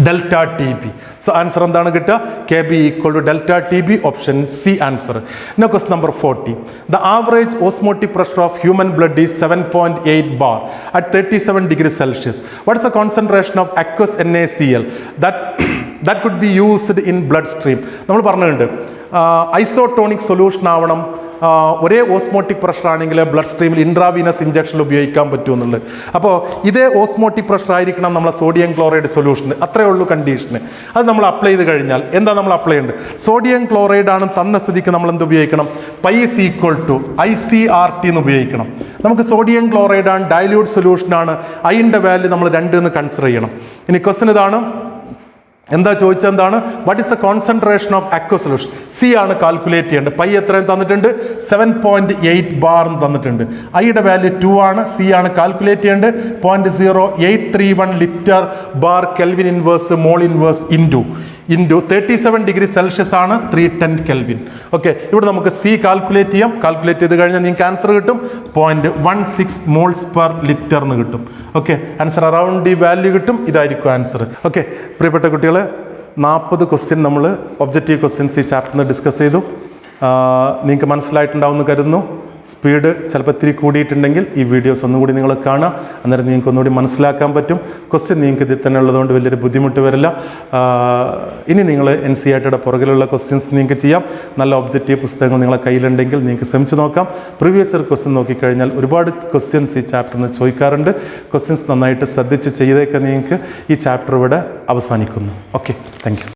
delta T B. So answer എന്താണ് കിട്ടുക? K B equal to delta T B. Option C answer. No question number 40. The average osmotic pressure of human blood is 7.8 bar at 37 degrees Celsius. What is the concentration of aqueous NaCl that could be used in bloodstream? നമ്മൾ പറഞ്ഞിട്ടുണ്ട് ഐസോട്ടോണിക് സൊല്യൂഷൻ ആവണം, ഒരേ ഓസ്മോട്ടിക് പ്രഷർ ആണെങ്കിൽ ബ്ലഡ് സ്ട്രീമിൽ ഇൻട്രാവീനസ് ഇഞ്ചക്ഷനിൽ ഉപയോഗിക്കാൻ പറ്റുമെന്നുള്ളത്. അപ്പോൾ ഇതേ ഓസ്മോട്ടിക് പ്രഷർ ആയിരിക്കണം നമ്മളെ സോഡിയം ക്ലോറൈഡ് സൊല്യൂഷന്. അത്രയേ ഉള്ളൂ കണ്ടീഷന്. അത് നമ്മൾ അപ്ലൈ ചെയ്ത് കഴിഞ്ഞാൽ എന്താ നമ്മൾ അപ്ലൈ ചെയ്യേണ്ടത്? സോഡിയം ക്ലോറൈഡ് ആണ് തന്ന സ്ഥിതിക്ക് നമ്മൾ എന്ത് ഉപയോഗിക്കണം? Pi is equal to ICRT എന്ന് ഉപയോഗിക്കണം. നമുക്ക് സോഡിയം ക്ലോറൈഡ് ആണ്, ഡൈല്യൂട്ട് സൊല്യൂഷനാണ്, ഐൻ്റെ വാല്യൂ നമ്മൾ 2 എന്ന് കൺസിഡർ ചെയ്യണം. ഇനി ക്വസ്റ്റ്യൻ ഇതാണ്, എന്താ ചോദിച്ചത്? എന്താണ് what is the concentration of aqua solution? C ആണ് കാൽക്കുലേറ്റ് ചെയ്യേണ്ടത്. പൈ എത്രയും തന്നിട്ടുണ്ട്? 7.8 ബാർ തന്നിട്ടുണ്ട്. ഐയുടെ വാല്യൂ 2 ആണ്, സി ആണ് കാൽക്കുലേറ്റ് ചെയ്യേണ്ടത്. 0.0831 litre bar kelvin inverse mole inverse into 37 degree Celsius ആണ് 310 കെൽവിൻ. ഓക്കെ, ഇവിടെ നമുക്ക് സി കാൽക്കുലേറ്റ് ചെയ്യാം. കാൽക്കുലേറ്റ് ചെയ്ത് കഴിഞ്ഞാൽ നിങ്ങൾക്ക് ആൻസർ കിട്ടും 0.16 മോൾസ് പെർ ലിറ്റർ എന്ന് കിട്ടും. ഓക്കെ, ആൻസർ അറൗണ്ട് ഈ വാല്യൂ കിട്ടും. ഇതായിരിക്കും ആൻസർ. ഓക്കെ, പ്രിയപ്പെട്ട കുട്ടികൾ, 40 ക്വസ്റ്റ്യൻ നമ്മൾ ഒബ്ജക്റ്റീവ് ക്വസ്റ്റ്യൻസ് ഈ ചാപ്റ്ററിൽ ഡിസ്കസ് ചെയ്തു. നിങ്ങൾക്ക് മനസ്സിലായിട്ടുണ്ടാവുമെന്ന് കരുതുന്നു. സ്പീഡ് ചിലപ്പോൾ ഇത്തിരി കൂടിയിട്ടുണ്ടെങ്കിൽ ഈ വീഡിയോസ് ഒന്നുകൂടി നിങ്ങൾ കാണുക. അന്നേരം നിങ്ങൾക്ക് ഒന്നുകൂടി മനസ്സിലാക്കാൻ പറ്റും. ക്വസ്റ്റ്യൻ നിങ്ങൾക്ക് ഇതിൽ തന്നെ ഉള്ളതുകൊണ്ട് വലിയൊരു ബുദ്ധിമുട്ട് വരില്ല. ഇനി നിങ്ങൾ NCERTയുടെ പുറകിലുള്ള ക്വസ്റ്റ്യൻസ് നിങ്ങൾക്ക് ചെയ്യാം. നല്ല ഒബ്ജക്റ്റീവ് പുസ്തകങ്ങൾ നിങ്ങളെ കയ്യിലുണ്ടെങ്കിൽ നിങ്ങൾക്ക് ശ്രമിച്ച് നോക്കാം. പ്രീവിയസ് ഇയർ ക്വസ്റ്റ്യൻ നോക്കിക്കഴിഞ്ഞാൽ ഒരുപാട് ക്വസ്റ്റ്യൻസ് ഈ ചാപ്റ്ററിൽ നിന്ന് ചോദിക്കാറുണ്ട്. ക്വസ്റ്റ്യൻസ് നന്നായിട്ട് ശ്രദ്ധിച്ച് ചെയ്തേക്കാൻ നിങ്ങൾക്ക് ഈ ചാപ്റ്റർ ഇവിടെ അവസാനിക്കുന്നു. Okay, thank you.